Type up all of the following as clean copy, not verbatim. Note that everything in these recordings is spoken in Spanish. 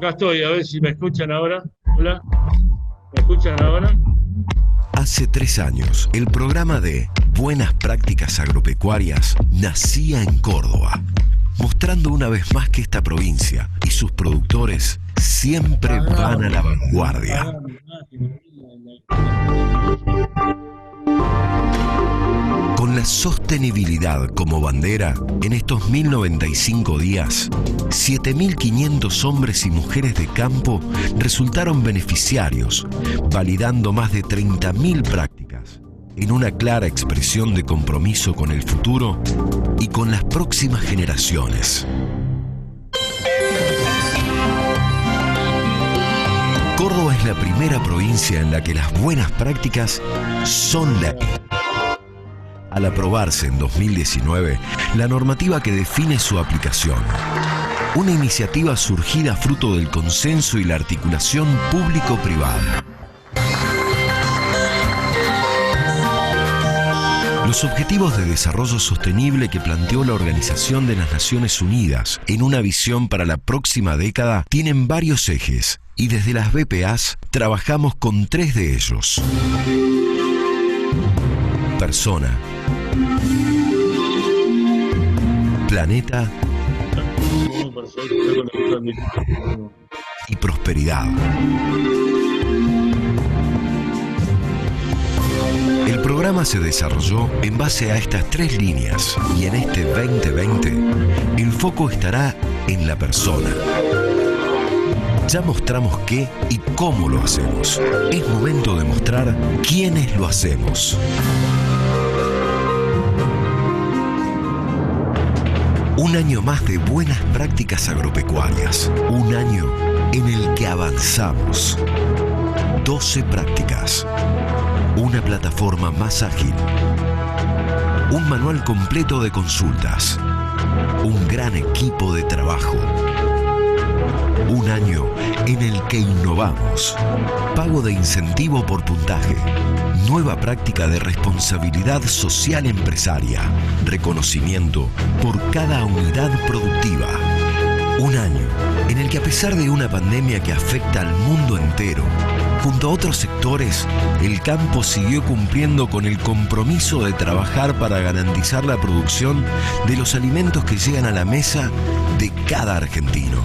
Acá estoy, a ver si me escuchan ahora. Hola, ¿me escuchan ahora? Hace 3 años, el programa de Buenas Prácticas Agropecuarias nacía en Córdoba, mostrando una vez más que esta provincia y sus productores siempre van a la vanguardia. Apagame, la Con la sostenibilidad como bandera, en estos 1095 días, 7.500 hombres y mujeres de campo resultaron beneficiarios, validando más de 30.000 prácticas, en una clara expresión de compromiso con el futuro y con las próximas generaciones. Córdoba es la primera provincia en la que las buenas prácticas son ley. Al aprobarse en 2019 la normativa que define su aplicación. Una iniciativa surgida fruto del consenso y la articulación público-privada. Los objetivos de desarrollo sostenible que planteó la Organización de las Naciones Unidas en una visión para la próxima década tienen varios ejes y desde las BPAs trabajamos con 3 de ellos. Persona, planeta y prosperidad. El programa se desarrolló en base a estas 3 líneas y en este 2020 el foco estará en la persona. Ya mostramos qué y cómo lo hacemos. Es momento de mostrar quiénes lo hacemos. Un año más de buenas prácticas agropecuarias. Un año en el que avanzamos. 12 prácticas. Una plataforma más ágil. Un manual completo de consultas. Un gran equipo de trabajo. Un año en el que innovamos. Pago de incentivo por puntaje. Nueva práctica de responsabilidad social empresaria. Reconocimiento por cada unidad productiva. Un año en el que, a pesar de una pandemia que afecta al mundo entero, junto a otros sectores, el campo siguió cumpliendo con el compromiso de trabajar para garantizar la producción de los alimentos que llegan a la mesa de cada argentino.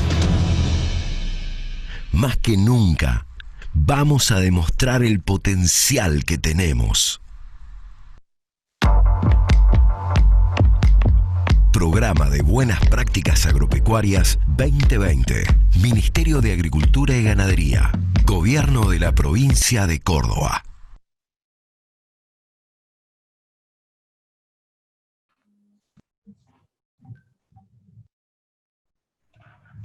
Más que nunca, vamos a demostrar el potencial que tenemos. Programa de Buenas Prácticas Agropecuarias 2020. Ministerio de Agricultura y Ganadería. Gobierno de la Provincia de Córdoba.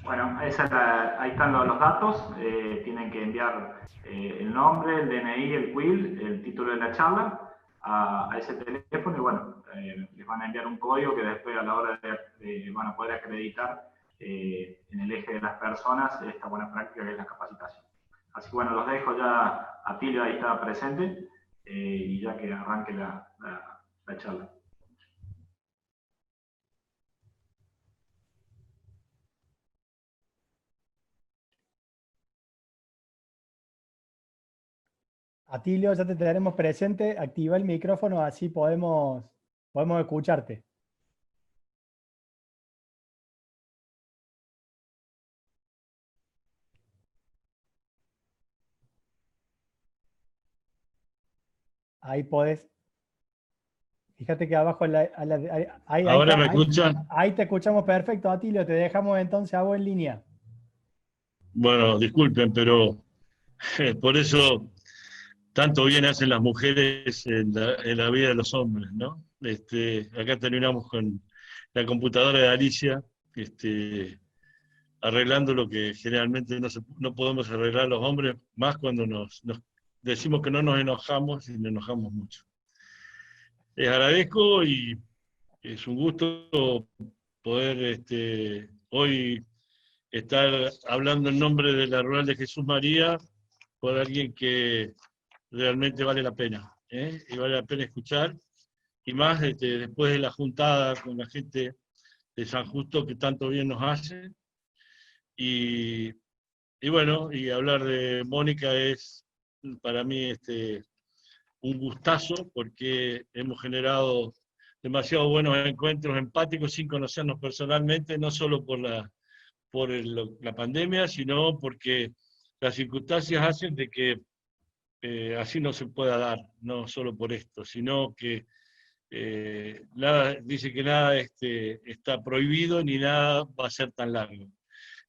Bueno, ahí están los datos. Tienen que enviar el nombre, el DNI, el CUIL, el título de la charla a ese teléfono y bueno, les van a enviar un código que después a la hora de van a poder acreditar en el eje de las personas esta buena práctica que es la capacitación. Así que bueno, los dejo ya, Atilio ahí está presente y ya que arranque la charla. Atilio, ya te tenemos presente, activa el micrófono, así podemos escucharte. Ahí podés. Fíjate que abajo, ¿Ahora me escuchan? ahí te escuchamos perfecto, Atilio, te dejamos entonces a vos en línea. Bueno, disculpen, pero por eso tanto bien hacen las mujeres en la vida de los hombres, ¿no? Acá terminamos con la computadora de Alicia, arreglando lo que generalmente no podemos arreglar los hombres, más cuando nos decimos que no nos enojamos y nos enojamos mucho. Les agradezco y es un gusto poder hoy estar hablando en nombre de la Rural de Jesús María por alguien que realmente vale la pena, y vale la pena escuchar, y más después de la juntada con la gente de San Justo que tanto bien nos hace, y y bueno, y hablar de Mónica es para mí un gustazo, porque hemos generado demasiado buenos encuentros empáticos sin conocernos personalmente, no solo por la pandemia, sino porque las circunstancias hacen de que así no se pueda dar, no solo por esto, sino que nada, dice que nada está prohibido ni nada va a ser tan largo.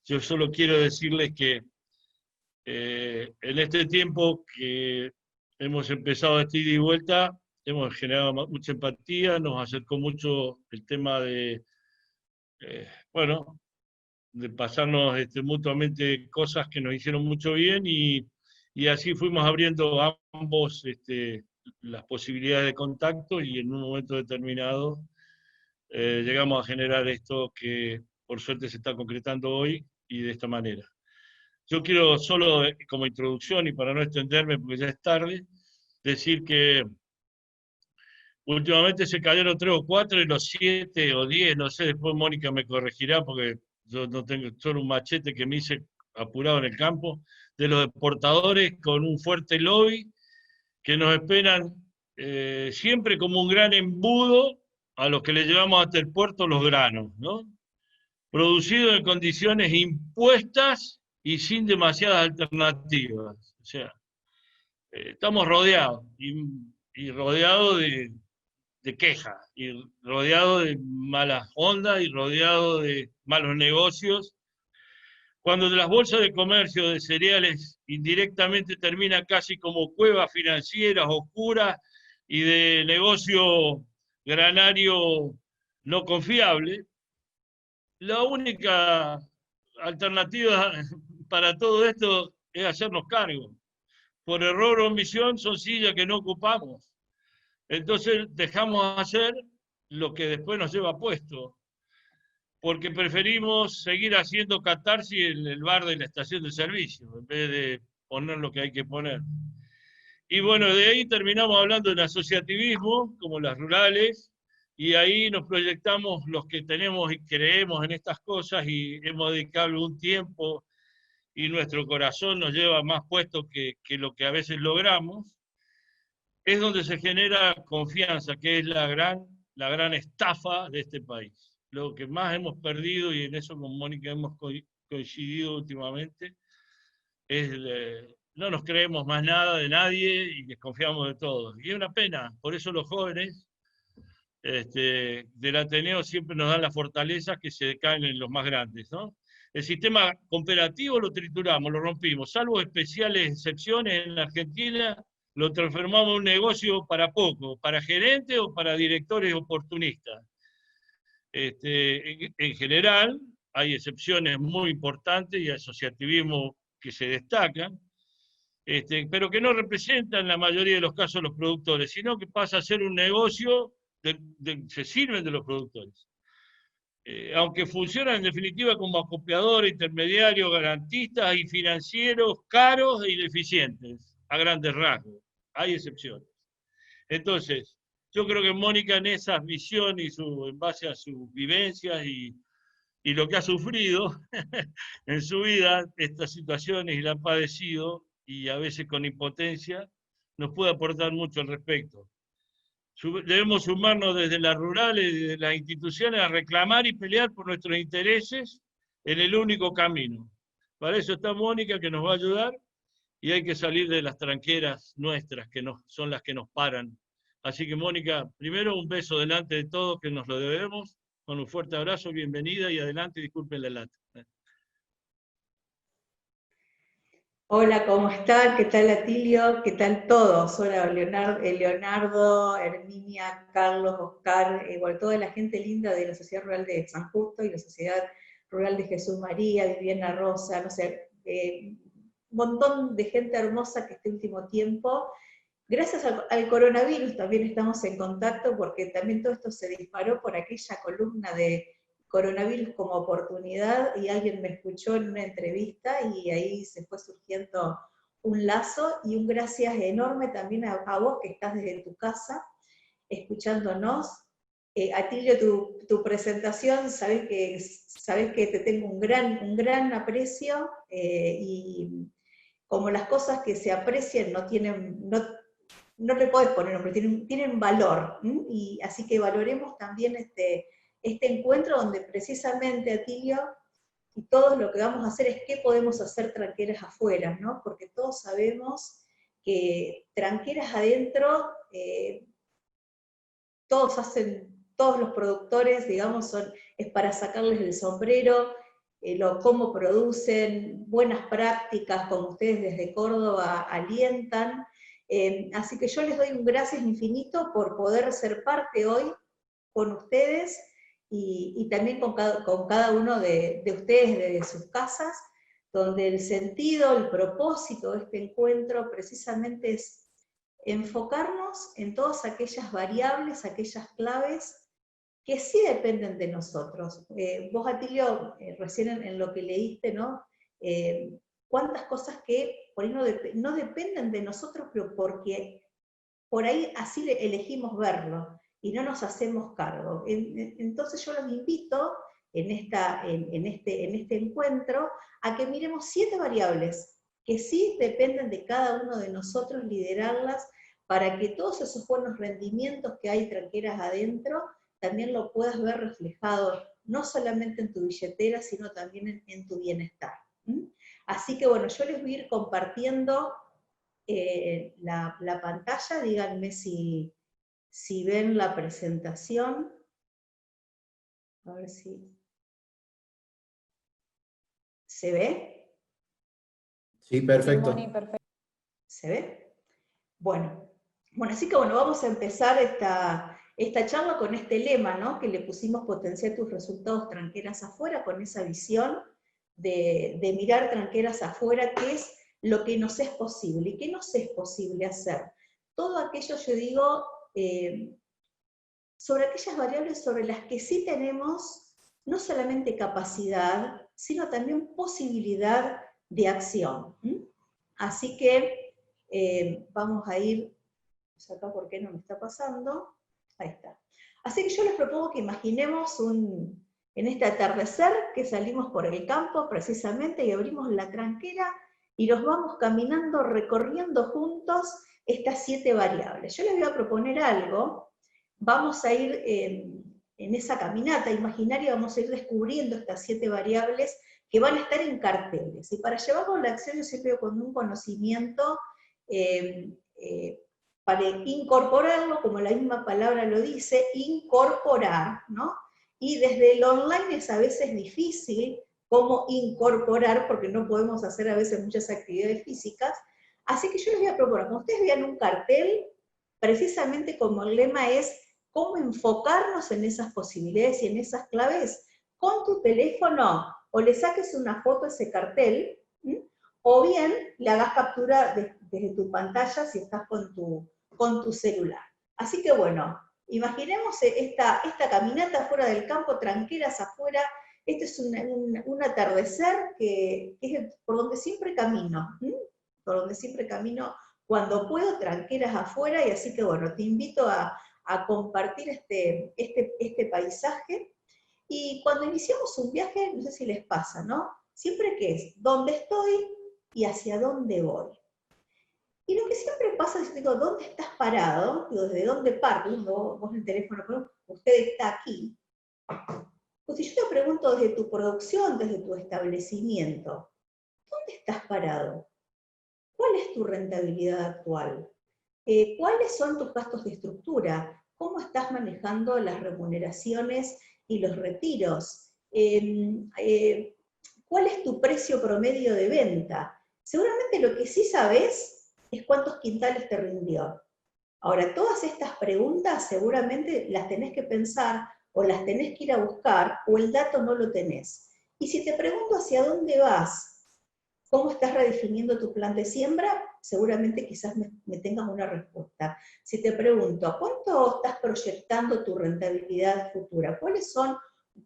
Yo solo quiero decirles que en este tiempo que hemos empezado esta ida y vuelta, hemos generado mucha empatía, nos acercó mucho el tema de, bueno, de pasarnos mutuamente cosas que nos hicieron mucho bien, y así fuimos abriendo ambos las posibilidades de contacto, y en un momento determinado llegamos a generar esto que por suerte se está concretando hoy y de esta manera. Yo quiero solo, como introducción y para no extenderme porque ya es tarde, decir que últimamente se cayeron 3 o 4 y los 7 o 10, no sé, después Mónica me corregirá porque yo no tengo solo un machete que me hice apurado en el campo, de los exportadores con un fuerte lobby que nos esperan siempre como un gran embudo a los que le llevamos hasta el puerto los granos, ¿no? Producidos en condiciones impuestas y sin demasiadas alternativas. O sea, estamos rodeados, y rodeados de quejas, y rodeados de malas ondas, y rodeados de malos negocios, cuando de las bolsas de comercio de cereales indirectamente termina casi como cuevas financieras oscuras y de negocio granario no confiable. La única alternativa para todo esto es hacernos cargo. Por error o omisión son sillas que no ocupamos. Entonces dejamos hacer lo que después nos lleva puesto, porque preferimos seguir haciendo catarsis en el bar de la estación de servicio, en vez de poner lo que hay que poner. Y bueno, de ahí terminamos hablando del asociativismo, como las rurales, y ahí nos proyectamos los que tenemos y creemos en estas cosas, y hemos dedicado un tiempo, y nuestro corazón nos lleva más puesto que lo que a veces logramos. Es donde se genera confianza, que es la gran estafa de este país. Lo que más hemos perdido, y en eso con Mónica hemos coincidido últimamente, es no nos creemos más nada de nadie y desconfiamos de todos. Y es una pena, por eso los jóvenes del Ateneo siempre nos dan las fortalezas que se decaen en los más grandes, ¿no? El sistema cooperativo lo trituramos, lo rompimos, salvo especiales excepciones en la Argentina, lo transformamos en un negocio para poco, para gerentes o para directores oportunistas. En general, hay excepciones muy importantes y asociativismo que se destacan, pero que no representan en la mayoría de los casos los productores, sino que pasa a ser un negocio, se sirven de los productores. Aunque funcionan en definitiva como acopiadores, intermediarios, garantistas y financieros caros e ineficientes, a grandes rasgos. Hay excepciones. Entonces, yo creo que Mónica, en esas visiones en base a sus vivencias y lo que ha sufrido en su vida, estas situaciones, y la ha padecido, y a veces con impotencia, nos puede aportar mucho al respecto. Debemos sumarnos desde las rurales y desde las instituciones a reclamar y pelear por nuestros intereses en el único camino. Para eso está Mónica, que nos va a ayudar, y hay que salir de las tranqueras nuestras, que son las que nos paran. Así que, Mónica, primero un beso delante de todos, que nos lo debemos, con un fuerte abrazo, bienvenida, y adelante, disculpen la lata. Hola, ¿cómo están? ¿Qué tal, Atilio? ¿Qué tal todos? Hola, Leonardo, Herminia, Carlos, Oscar, igual toda la gente linda de la Sociedad Rural de San Justo y la Sociedad Rural de Jesús María, Viviana Rosa, no sé, un montón de gente hermosa que este último tiempo, gracias al coronavirus también estamos en contacto, porque también todo esto se disparó por aquella columna de coronavirus como oportunidad, y alguien me escuchó en una entrevista y ahí se fue surgiendo un lazo, y un gracias enorme también a vos que estás desde tu casa escuchándonos, Atilio, tu presentación, sabes que te tengo un gran aprecio, y como las cosas que se aprecian no le podés poner nombre, tienen valor, y así que valoremos también este encuentro donde precisamente, Atilio, y todos lo que vamos a hacer es qué podemos hacer tranqueras afuera, ¿no? Porque todos sabemos que tranqueras adentro, todos los productores, digamos, es para sacarles el sombrero, cómo producen, buenas prácticas, como ustedes desde Córdoba alientan. Así que yo les doy un gracias infinito por poder ser parte hoy con ustedes, y también con cada uno de ustedes desde sus casas, donde el sentido, el propósito de este encuentro precisamente es enfocarnos en todas aquellas variables, aquellas claves que sí dependen de nosotros. Vos, Atilio, recién en lo que leíste, ¿no? Cuántas cosas que por ahí no dependen de nosotros, pero porque por ahí así elegimos verlo y no nos hacemos cargo. Entonces yo los invito en este encuentro a que miremos 7 variables que sí dependen de cada uno de nosotros liderarlas, para que todos esos buenos rendimientos que hay tranqueras adentro también lo puedas ver reflejado no solamente en tu billetera, sino también en tu bienestar. Así que bueno, yo les voy a ir compartiendo la pantalla. Díganme si ven la presentación. A ver si ¿se ve? Sí, perfecto. Sí, Moni, perfecto. ¿Se ve? Bueno, así que bueno, vamos a empezar esta charla con este lema, ¿no? Que le pusimos: potenciar tus resultados tranqueras afuera, con esa visión de mirar tranqueras afuera, que es lo que nos es posible. ¿Y qué nos es posible hacer? Todo aquello, yo digo, sobre aquellas variables sobre las que sí tenemos no solamente capacidad, sino también posibilidad de acción. Así que vamos a ir, acá por qué no me está pasando, ahí está. Así que yo les propongo que imaginemos en este atardecer que salimos por el campo precisamente y abrimos la tranquera y nos vamos caminando, recorriendo juntos estas 7 variables. Yo les voy a proponer algo. Vamos a ir en esa caminata imaginaria, vamos a ir descubriendo estas 7 variables que van a estar en carteles. Y para llevarlo a la acción, yo siempre con un conocimiento, para incorporarlo, como la misma palabra lo dice, incorporar, ¿no? Y desde el online es a veces difícil cómo incorporar, porque no podemos hacer a veces muchas actividades físicas. Así que yo les voy a proponer, como ustedes vean un cartel, precisamente como el lema es cómo enfocarnos en esas posibilidades y en esas claves, con tu teléfono, o le saques una foto a ese cartel, o bien le hagas captura desde tu pantalla si estás con tu celular. Así que bueno, imaginemos esta caminata fuera del campo, tranqueras afuera. Este es un atardecer que es por donde siempre camino, cuando puedo, tranqueras afuera, y así que bueno, te invito a compartir este paisaje. Y cuando iniciamos un viaje, no sé si les pasa, ¿no? Siempre que es dónde estoy y hacia dónde voy. Y lo que siempre pasa es, digo, ¿dónde estás parado? Digo, ¿desde dónde partes? Vos en el teléfono, usted está aquí. Pues si yo te pregunto desde tu producción, desde tu establecimiento, ¿dónde estás parado? ¿Cuál es tu rentabilidad actual? ¿Cuáles son tus gastos de estructura? ¿Cómo estás manejando las remuneraciones y los retiros? ¿Cuál es tu precio promedio de venta? Seguramente lo que sí sabes es cuántos quintales te rindió. Ahora, todas estas preguntas seguramente las tenés que pensar, o las tenés que ir a buscar, o el dato no lo tenés. Y si te pregunto hacia dónde vas, cómo estás redefiniendo tu plan de siembra, seguramente quizás me tengas una respuesta. Si te pregunto, ¿cuánto estás proyectando tu rentabilidad futura? ¿Cuáles son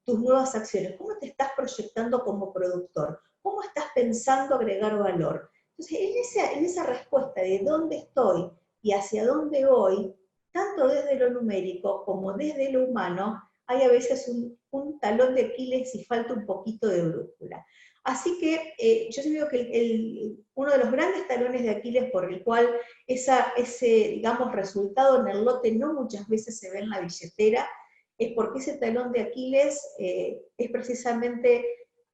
tus nuevas acciones? ¿Cómo te estás proyectando como productor? ¿Cómo estás pensando agregar valor? Entonces, en esa respuesta de dónde estoy y hacia dónde voy, tanto desde lo numérico como desde lo humano, hay a veces un talón de Aquiles y falta un poquito de brújula. Así que yo digo que uno de los grandes talones de Aquiles por el cual ese, digamos, resultado en el lote no muchas veces se ve en la billetera, es porque ese talón de Aquiles es precisamente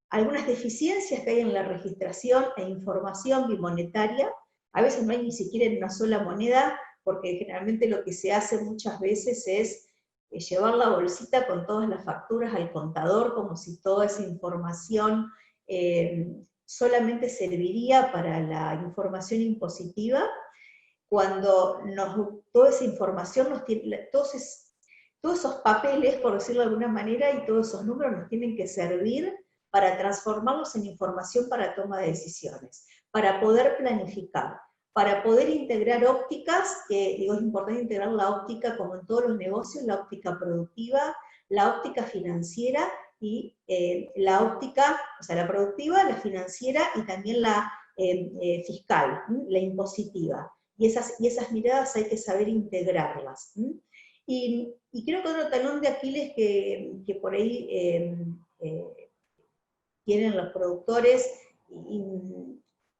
algunas deficiencias que hay en la registración e información bimonetaria. A veces no hay ni siquiera en una sola moneda, porque generalmente lo que se hace muchas veces es llevar la bolsita con todas las facturas al contador, como si toda esa información solamente serviría para la información impositiva, cuando toda esa información nos tiene, todos esos papeles, por decirlo de alguna manera, y todos esos números nos tienen que servir para transformarlos en información para toma de decisiones, para poder planificar, para poder integrar ópticas, que digo, es importante integrar la óptica, como en todos los negocios, la óptica productiva, la óptica financiera, y la óptica, o sea, la productiva, la financiera, y también la fiscal, la impositiva. Y esas miradas hay que saber integrarlas. Y creo que otro talón de Aquiles que por ahí tienen los productores,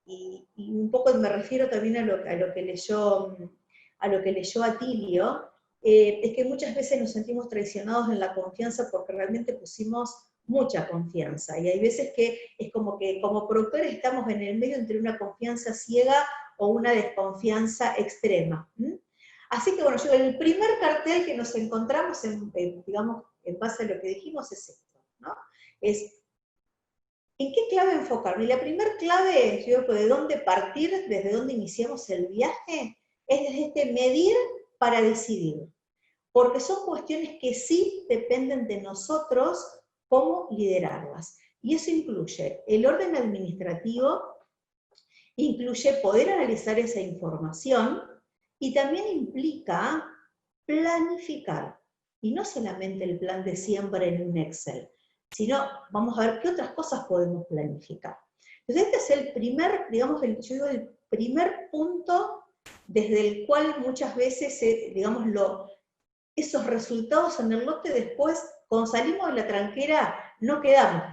y un poco me refiero también a lo que leyó Atilio, es que muchas veces nos sentimos traicionados en la confianza porque realmente pusimos mucha confianza, y hay veces que es como que como productores estamos en el medio entre una confianza ciega o una desconfianza extrema. Así que bueno, el primer cartel que nos encontramos, digamos, en base a lo que dijimos, es esto, ¿no? Es ¿en qué clave enfocarme? Y la primera clave, yo creo que de dónde partir, desde dónde iniciamos el viaje, es desde este medir para decidir. Porque son cuestiones que sí dependen de nosotros cómo liderarlas. Y eso incluye el orden administrativo, incluye poder analizar esa información, y también implica planificar. Y no solamente el plan de siembra en un Excel, sino vamos a ver qué otras cosas podemos planificar. Entonces este es el primer, digamos, el primer punto desde el cual muchas veces, digamos, esos resultados en el lote después, cuando salimos de la tranquera, no quedamos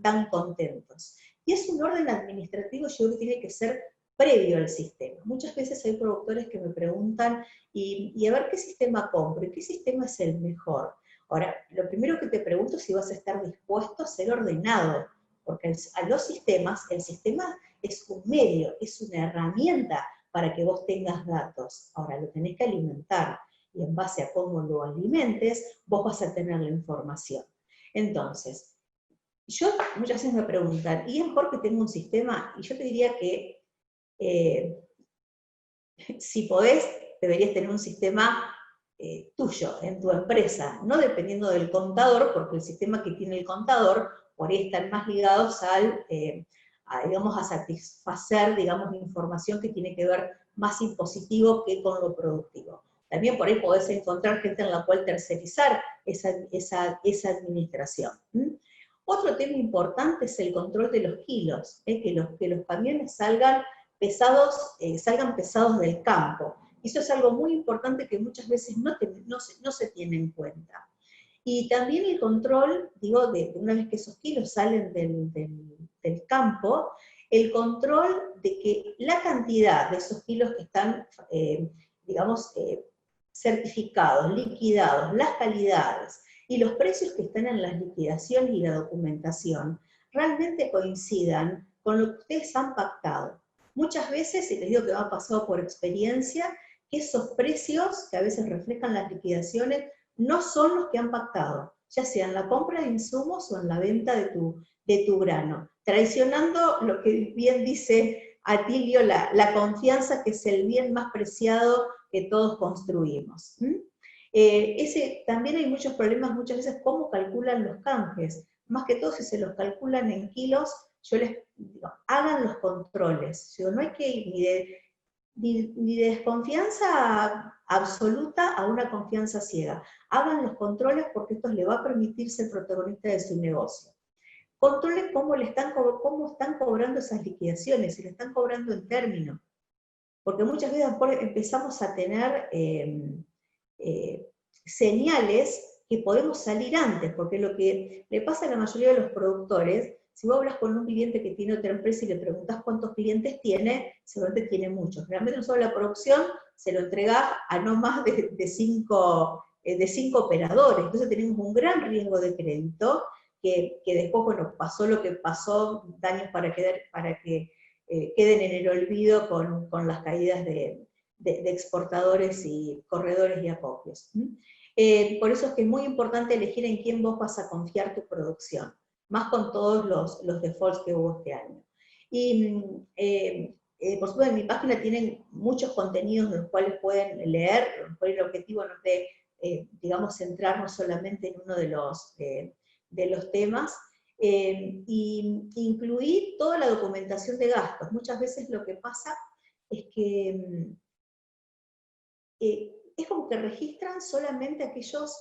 tan contentos. Y es un orden administrativo, yo creo que tiene que ser previo al sistema. Muchas veces hay productores que me preguntan, y a ver qué sistema compro, y qué sistema es el mejor. Ahora, lo primero que te pregunto es si vas a estar dispuesto a ser ordenado, porque a los sistemas, el sistema es un medio, es una herramienta para que vos tengas datos. Ahora, lo tenés que alimentar, y en base a cómo lo alimentes, vos vas a tener la información. Entonces, muchas veces me preguntan, ¿y es mejor que tenga un sistema? Y yo te diría que si podés, deberías tener un sistema tuyo, en tu empresa, no dependiendo del contador, porque el sistema que tiene el contador, por ahí están más ligados digamos, a satisfacer, digamos, información que tiene que ver más impositivo que con lo productivo. También por ahí podés encontrar gente en la cual tercerizar esa administración. Otro tema importante es el control de los kilos, que los camiones salgan pesados del campo. Eso es algo muy importante que muchas veces no se tiene en cuenta. Y también el control, digo, de una vez que esos kilos salen del campo, el control de que la cantidad de esos kilos que están, digamos, certificados, liquidados, las calidades y los precios que están en las liquidaciones y la documentación, realmente coincidan con lo que ustedes han pactado. Muchas veces, y les digo que me ha pasado por experiencia, que esos precios que a veces reflejan las liquidaciones no son los que han pactado, ya sea en la compra de insumos o en la venta de tu grano, traicionando lo que bien dice Atilio, la confianza, que es el bien más preciado que todos construimos. También hay muchos problemas muchas veces cómo calculan los canjes, más que todo si se los calculan en kilos. Yo les digo, hagan los controles. No hay que ir ni de desconfianza absoluta a una confianza ciega. Hagan los controles porque esto les va a permitir ser protagonista de su negocio. Controlen cómo están cobrando esas liquidaciones, si le están cobrando en términos. Porque muchas veces empezamos a tener señales que podemos salir antes, porque lo que le pasa a la mayoría de los productores, si vos hablas con un cliente que tiene otra empresa y le preguntás cuántos clientes tiene, seguramente tiene muchos. Realmente nosotros la producción se lo entregás a no más de 5 operadores, entonces tenemos un gran riesgo de crédito, que después, bueno, pasó lo que pasó, daños para que queden en el olvido con las caídas de exportadores y corredores y acopios. Por eso es que es muy importante elegir en quién vos vas a confiar tu producción, más con todos los defaults que hubo este año. Y por supuesto en mi página tienen muchos contenidos en los cuales pueden leer, por el objetivo no es digamos, centrarnos solamente en uno de los temas, y incluir toda la documentación de gastos. Muchas veces lo que pasa es que es como que registran solamente aquellos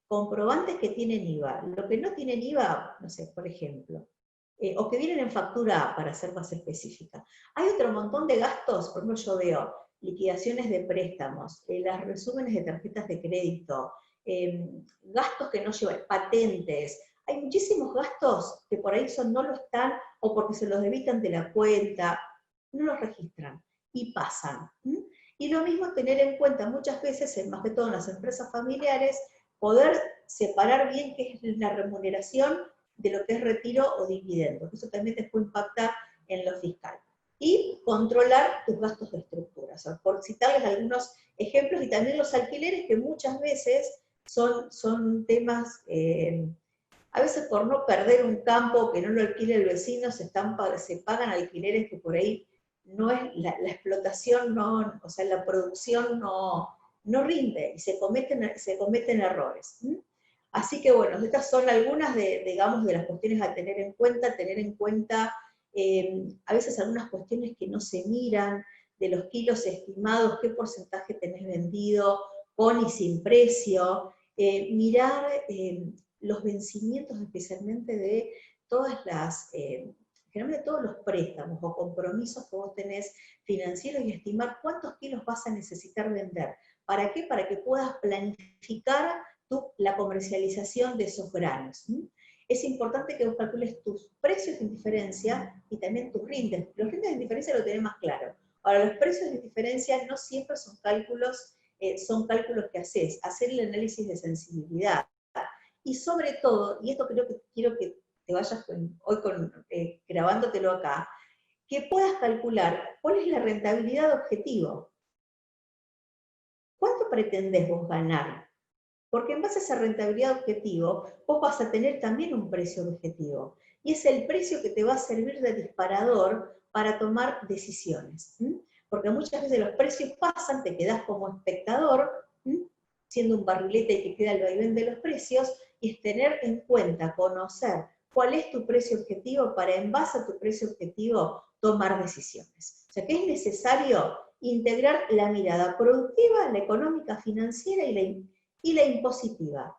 comprobantes que tienen IVA. Lo que no tienen IVA, no sé, por ejemplo, o que vienen en factura A, para ser más específica. Hay otro montón de gastos, por ejemplo, yo veo liquidaciones de préstamos, los resúmenes de tarjetas de crédito, gastos que no llevan, patentes. Hay muchísimos gastos que por ahí no lo están, o porque se los debitan de la cuenta, no los registran, y pasan. Y lo mismo tener en cuenta muchas veces, más que todo en las empresas familiares, poder separar bien qué es la remuneración de lo que es retiro o dividendo. Eso también te puede impactar en lo fiscal. Y controlar tus gastos de estructura. O sea, por citarles algunos ejemplos, y también los alquileres, que muchas veces son temas, a veces por no perder un campo, que no lo alquile el vecino, se pagan alquileres que por ahí no es la explotación, o sea, la producción no rinde, y se cometen errores. Así que bueno, estas son algunas digamos, de las cuestiones a tener en cuenta a veces algunas cuestiones que no se miran, de los kilos estimados, qué porcentaje tenés vendido, con y sin precio, mirar los vencimientos especialmente de todas generalmente todos los préstamos o compromisos que vos tenés financieros, y estimar cuántos kilos vas a necesitar vender. ¿Para qué? Para que puedas planificar la comercialización de esos granos. Es importante que vos calcules tus precios en diferencia y también tus rindes. Los rindes en diferencia lo tenés más claro. Ahora, los precios en diferencia no siempre son cálculos que haces. Hacer el análisis de sensibilidad. Y sobre todo, y esto quiero que te vayas hoy grabándotelo acá, que puedas calcular cuál es la rentabilidad objetivo. ¿Cuánto pretendés vos ganar? Porque en base a esa rentabilidad objetivo, vos vas a tener también un precio objetivo. Y es el precio que te va a servir de disparador para tomar decisiones. Porque muchas veces los precios pasan, te quedás como espectador, siendo un barrilete que queda el vaivén de los precios, y es tener en cuenta, conocer cuál es tu precio objetivo para, en base a tu precio objetivo, tomar decisiones. O sea que es necesario integrar la mirada productiva, la económica, financiera y la impositiva.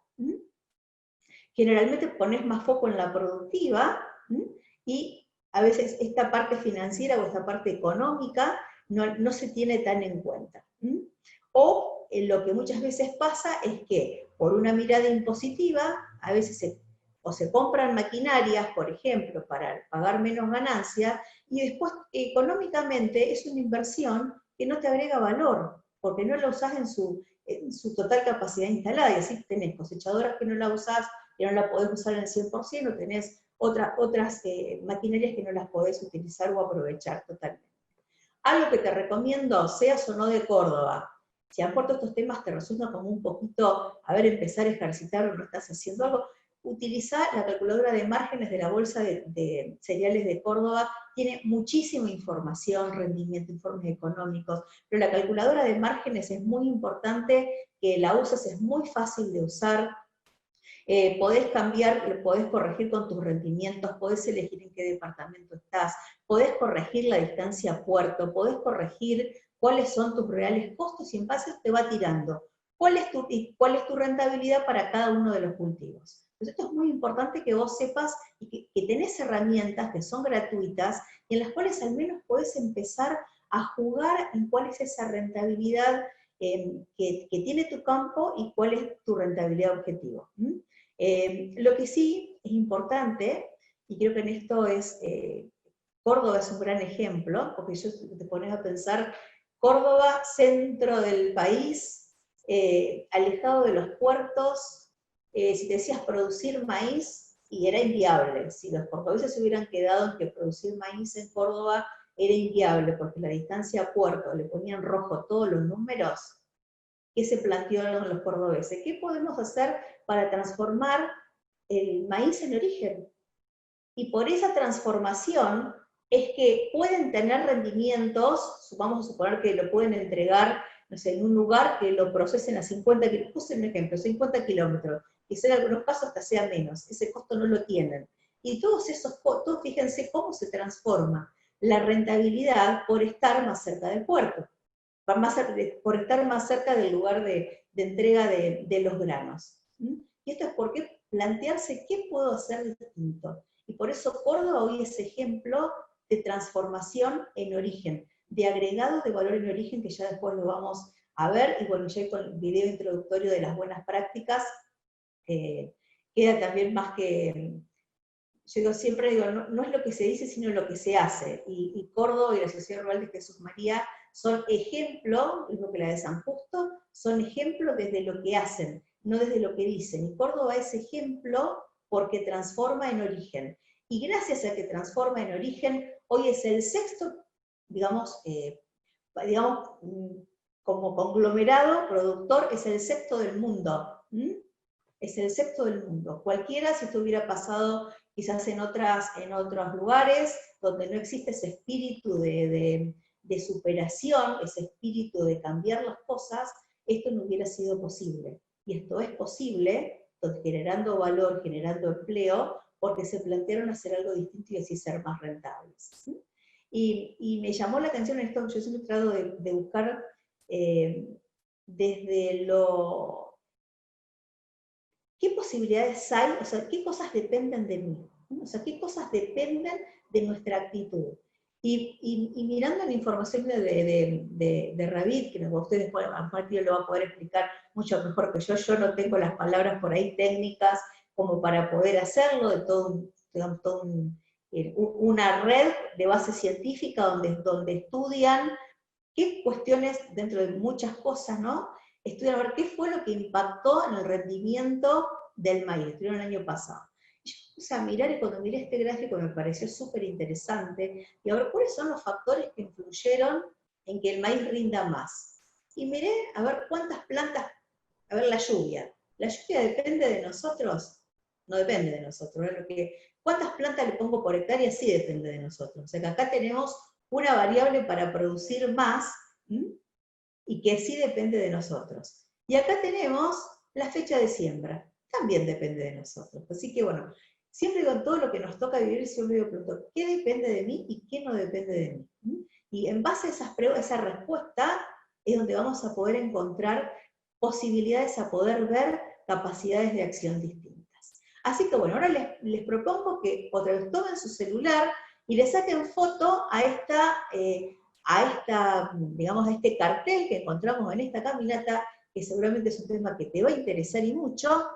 Generalmente pones más foco en la productiva, y a veces esta parte financiera o esta parte económica no se tiene tan en cuenta. O lo que muchas veces pasa es que por una mirada impositiva, a veces se compran maquinarias, por ejemplo, para pagar menos ganancia, y después económicamente es una inversión que no te agrega valor, porque no la usás en su total capacidad instalada, y así tenés cosechadoras que no la usás, que no la podés usar en el 100%, o tenés otras maquinarias que no las podés utilizar o aprovechar totalmente. Algo que te recomiendo, seas o no de Córdoba, si aporto estos temas te resulta como un poquito, empezar a ejercitar o no estás haciendo algo, utiliza la calculadora de márgenes de la Bolsa de Cereales de Córdoba. Tiene muchísima información, rendimiento, informes económicos, pero la calculadora de márgenes es muy importante que la uses, es muy fácil de usar. Podés cambiar, podés corregir con tus rendimientos, podés elegir en qué departamento estás, podés corregir la distancia a puerto, podés corregir cuáles son tus reales costos, y en base te va tirando cuál es tu rentabilidad para cada uno de los cultivos. Entonces esto es muy importante que vos sepas, y que tenés herramientas que son gratuitas, y en las cuales al menos podés empezar a jugar en cuál es esa rentabilidad, que tiene tu campo y cuál es tu rentabilidad objetivo. Lo que sí es importante, y creo que en esto Córdoba es un gran ejemplo, porque yo te pones a pensar, Córdoba, centro del país, alejado de los puertos, si te decías producir maíz, y era inviable. Si los cordobeses se hubieran quedado en que producir maíz en Córdoba era inviable, porque la distancia a puerto le ponían rojo todos los números, ¿qué se plantearon los cordobeses? ¿Qué podemos hacer para transformar el maíz en origen? Y por esa transformación es que pueden tener rendimientos, vamos a suponer que lo pueden entregar, no sé, en un lugar que lo procesen a 50 kilómetros, puse un ejemplo, 50 kilómetros, quizá en algunos casos hasta sea menos, ese costo no lo tienen. Y todos esos costos, fíjense cómo se transforma la rentabilidad por estar más cerca del puerto, por estar más cerca del lugar de entrega de los granos. Y esto es porque plantearse qué puedo hacer distinto. Y por eso Córdoba hoy es ejemplo de transformación en origen, de agregado de valor en origen, que ya después lo vamos a ver, y bueno, ya con el video introductorio de las buenas prácticas, queda también más que, yo siempre digo, no es lo que se dice, sino lo que se hace, y Córdoba y la Sociedad Rural de Jesús María son ejemplo, lo que la de San Justo, son ejemplo desde lo que hacen, no desde lo que dicen, y Córdoba es ejemplo porque transforma en origen, y gracias a que transforma en origen, hoy es el sexto, digamos, como conglomerado productor, es el sexto del mundo. Es el sexto del mundo. Cualquiera, si esto hubiera pasado quizás en otros lugares, donde no existe ese espíritu de superación, ese espíritu de cambiar las cosas, esto no hubiera sido posible. Y esto es posible, generando valor, generando empleo, porque se plantearon hacer algo distinto y así ser más rentables. Y me llamó la atención esto, yo siempre he tratado de buscar desde ¿qué posibilidades hay? O sea, ¿qué cosas dependen de mí? O sea, ¿qué cosas dependen de nuestra actitud? Y mirando la información de Ravid, que ustedes a partir lo va a poder explicar mucho mejor que yo no tengo las palabras por ahí técnicas como para poder hacerlo, de una red de base científica donde estudian qué cuestiones, dentro de muchas cosas, ¿no? Estudian a ver qué fue lo que impactó en el rendimiento del maíz, estuvieron el año pasado. Y yo puse a mirar, y cuando miré este gráfico me pareció súper interesante, y a ver cuáles son los factores que influyeron en que el maíz rinda más. Y miré a ver cuántas plantas, a ver la lluvia. ¿La lluvia depende de nosotros? No depende de nosotros. ¿Cuántas plantas le pongo por hectárea? Sí depende de nosotros. O sea que acá tenemos una variable para producir más, y que sí depende de nosotros. Y acá tenemos la fecha de siembra, también depende de nosotros. Así que bueno, siempre con todo lo que nos toca vivir, siempre me pregunto, ¿qué depende de mí y qué no depende de mí? Y en base a esa respuesta es donde vamos a poder encontrar posibilidades a poder ver capacidades de acción distintas. Así que bueno, ahora les propongo que otra vez tomen su celular y le saquen foto a digamos, a este cartel que encontramos en esta caminata, que seguramente es un tema que te va a interesar y mucho,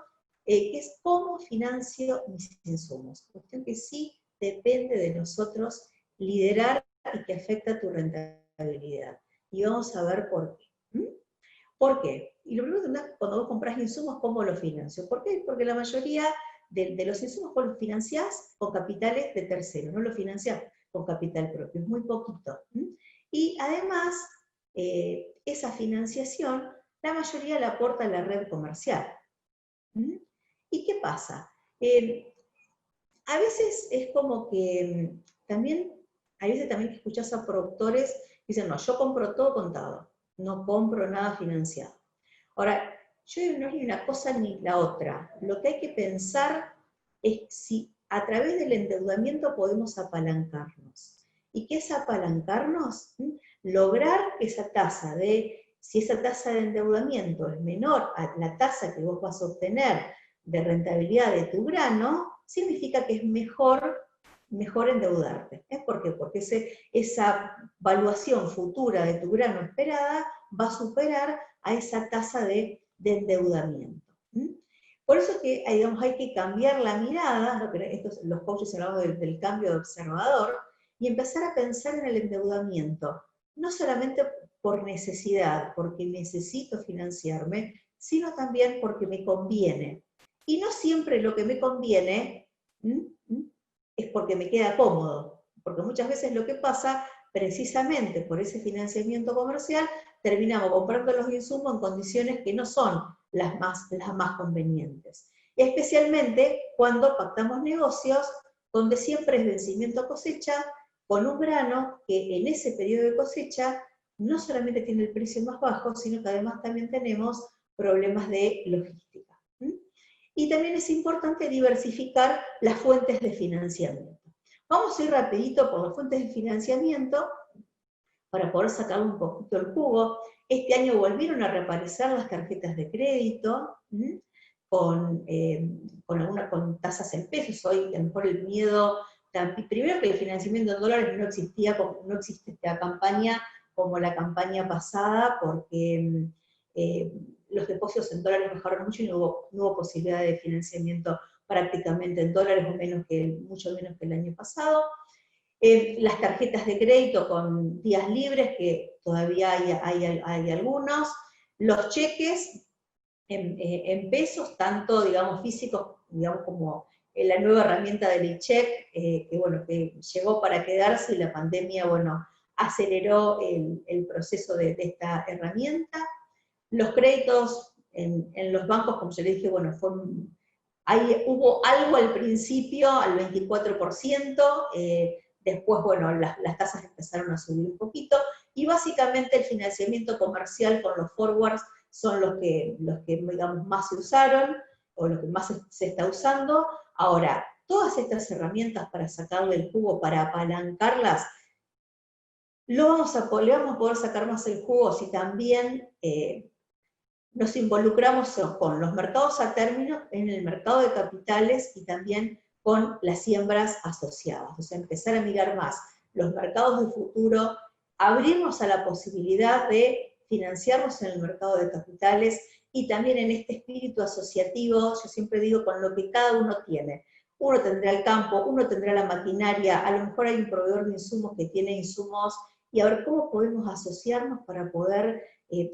que es cómo financio mis insumos. Cuestión que sí depende de nosotros liderar y que afecta tu rentabilidad. Y vamos a ver por qué. ¿Por qué? Y lo primero que cuando vos comprás insumos, ¿cómo los financio? ¿Por qué? Porque la mayoría de los insumos vos los financiás con capitales de terceros, no los financiás con capital propio, es muy poquito. Y además, esa financiación, la mayoría la aporta la red comercial. ¿Y qué pasa? A veces es como que hay veces también que escuchás a productores que dicen, no, yo compro todo contado, no compro nada financiado. Ahora, yo no es ni una cosa ni la otra. Lo que hay que pensar es si a través del endeudamiento podemos apalancarnos. ¿Y qué es apalancarnos? Lograr esa tasa si esa tasa de endeudamiento es menor a la tasa que vos vas a obtener de rentabilidad de tu grano, significa que es mejor mejor endeudarte. ¿Por qué? Porque esa valuación futura de tu grano esperada va a superar a esa tasa de endeudamiento. Por eso que, digamos, hay que cambiar la mirada, los coaches hablamos del cambio de observador, y empezar a pensar en el endeudamiento, no solamente por necesidad, porque necesito financiarme, sino también porque me conviene. Y no siempre lo que me conviene es porque me queda cómodo, porque muchas veces lo que pasa, precisamente por ese financiamiento comercial, terminamos comprando los insumos en condiciones que no son las más convenientes. Y especialmente cuando pactamos negocios donde siempre es vencimiento cosecha, con un grano que en ese periodo de cosecha no solamente tiene el precio más bajo, sino que además también tenemos problemas de logística. Y también es importante diversificar las fuentes de financiamiento. Vamos a ir rapidito por las fuentes de financiamiento para poder sacarle un poquito el jugo. Este año volvieron a reaparecer las tarjetas de crédito con tasas en pesos. Hoy a lo mejor el miedo, primero que el financiamiento en dólares no existe esta campaña como la campaña pasada, porque los depósitos en dólares bajaron mucho y no hubo posibilidad de financiamiento prácticamente en dólares, mucho menos que el año pasado. Las tarjetas de crédito con días libres, que todavía hay algunos. Los cheques en pesos, tanto, digamos, físicos, digamos, como la nueva herramienta del e-check, que llegó para quedarse, y la pandemia, aceleró el proceso de esta herramienta. Los créditos en los bancos, como yo les dije, hubo algo al principio, al 24%, después, las tasas empezaron a subir un poquito, y básicamente el financiamiento comercial con los forwards son los que digamos, más se usaron, o los que más se está usando. Ahora, todas estas herramientas para sacarle el jugo, para apalancarlas, le vamos a poder sacar más el jugo si también nos involucramos con los mercados a término, en el mercado de capitales y también con las siembras asociadas. O sea, empezar a mirar más los mercados de futuro, abrirnos a la posibilidad de financiarnos en el mercado de capitales y también en este espíritu asociativo, yo siempre digo, con lo que cada uno tiene. Uno tendrá el campo, uno tendrá la maquinaria, a lo mejor hay un proveedor de insumos que tiene insumos, y a ver cómo podemos asociarnos para poder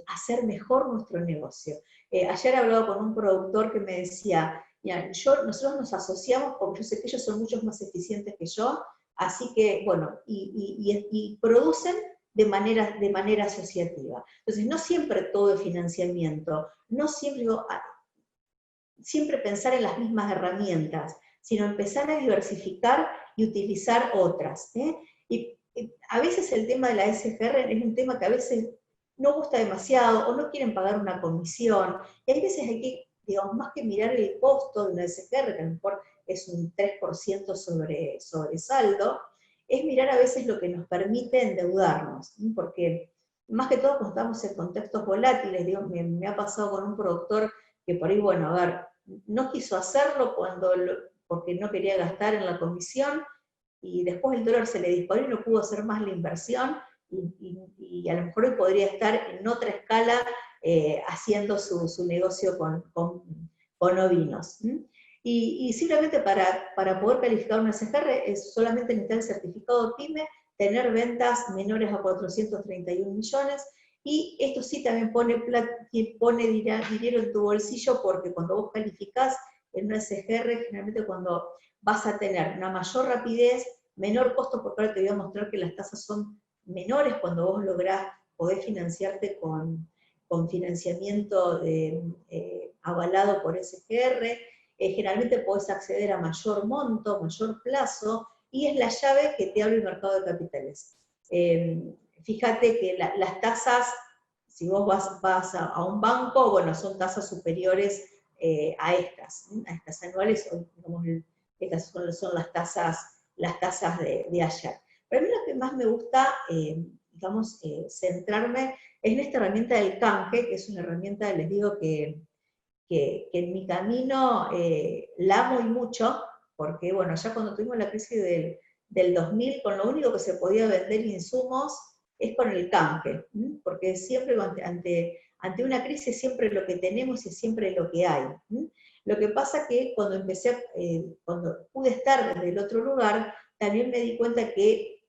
hacer mejor nuestro negocio. Ayer hablaba con un productor que me decía, mira, nosotros nos asociamos porque yo sé que ellos son mucho más eficientes que yo, así que, y producen de manera asociativa. Entonces, no siempre todo es financiamiento, no siempre pensar en las mismas herramientas, sino empezar a diversificar y utilizar otras. Y a veces el tema de la SGR es un tema que a veces no gusta demasiado, o no quieren pagar una comisión, y hay veces hay que, digamos, más que mirar el costo de una SGR, que a lo mejor es un 3% sobre saldo, es mirar a veces lo que nos permite endeudarnos, porque más que todo cuando estamos en contextos volátiles, digo, me ha pasado con un productor que por ahí, no quiso hacerlo porque no quería gastar en la comisión, y después el dólar se le disparó y no pudo hacer más la inversión, y a lo mejor hoy podría estar en otra escala haciendo su negocio con ovinos. Y simplemente para poder calificar una SGR es solamente necesitar el certificado PYME, tener ventas menores a 431 millones, y esto sí también pone dinero en tu bolsillo, porque cuando vos calificás en una SGR, generalmente cuando vas a tener una mayor rapidez, menor costo, porque ahora te voy a mostrar que las tasas son menores cuando vos lográs poder financiarte con financiamiento avalado por SGR, generalmente podés acceder a mayor monto, mayor plazo, y es la llave que te abre el mercado de capitales. Fíjate que las tasas, si vos vas a un banco, son tasas superiores a estas anuales, digamos, estas son las tasas de ayer. Pero a mí lo que más me gusta, centrarme es en esta herramienta del canje, que es una herramienta, les digo, que en mi camino la amo y mucho, porque ya cuando tuvimos la crisis del 2000, con lo único que se podía vender insumos es con el canje, porque siempre ante una crisis siempre lo que tenemos es siempre lo que hay. Lo que pasa que cuando cuando pude estar desde el otro lugar, también me di cuenta que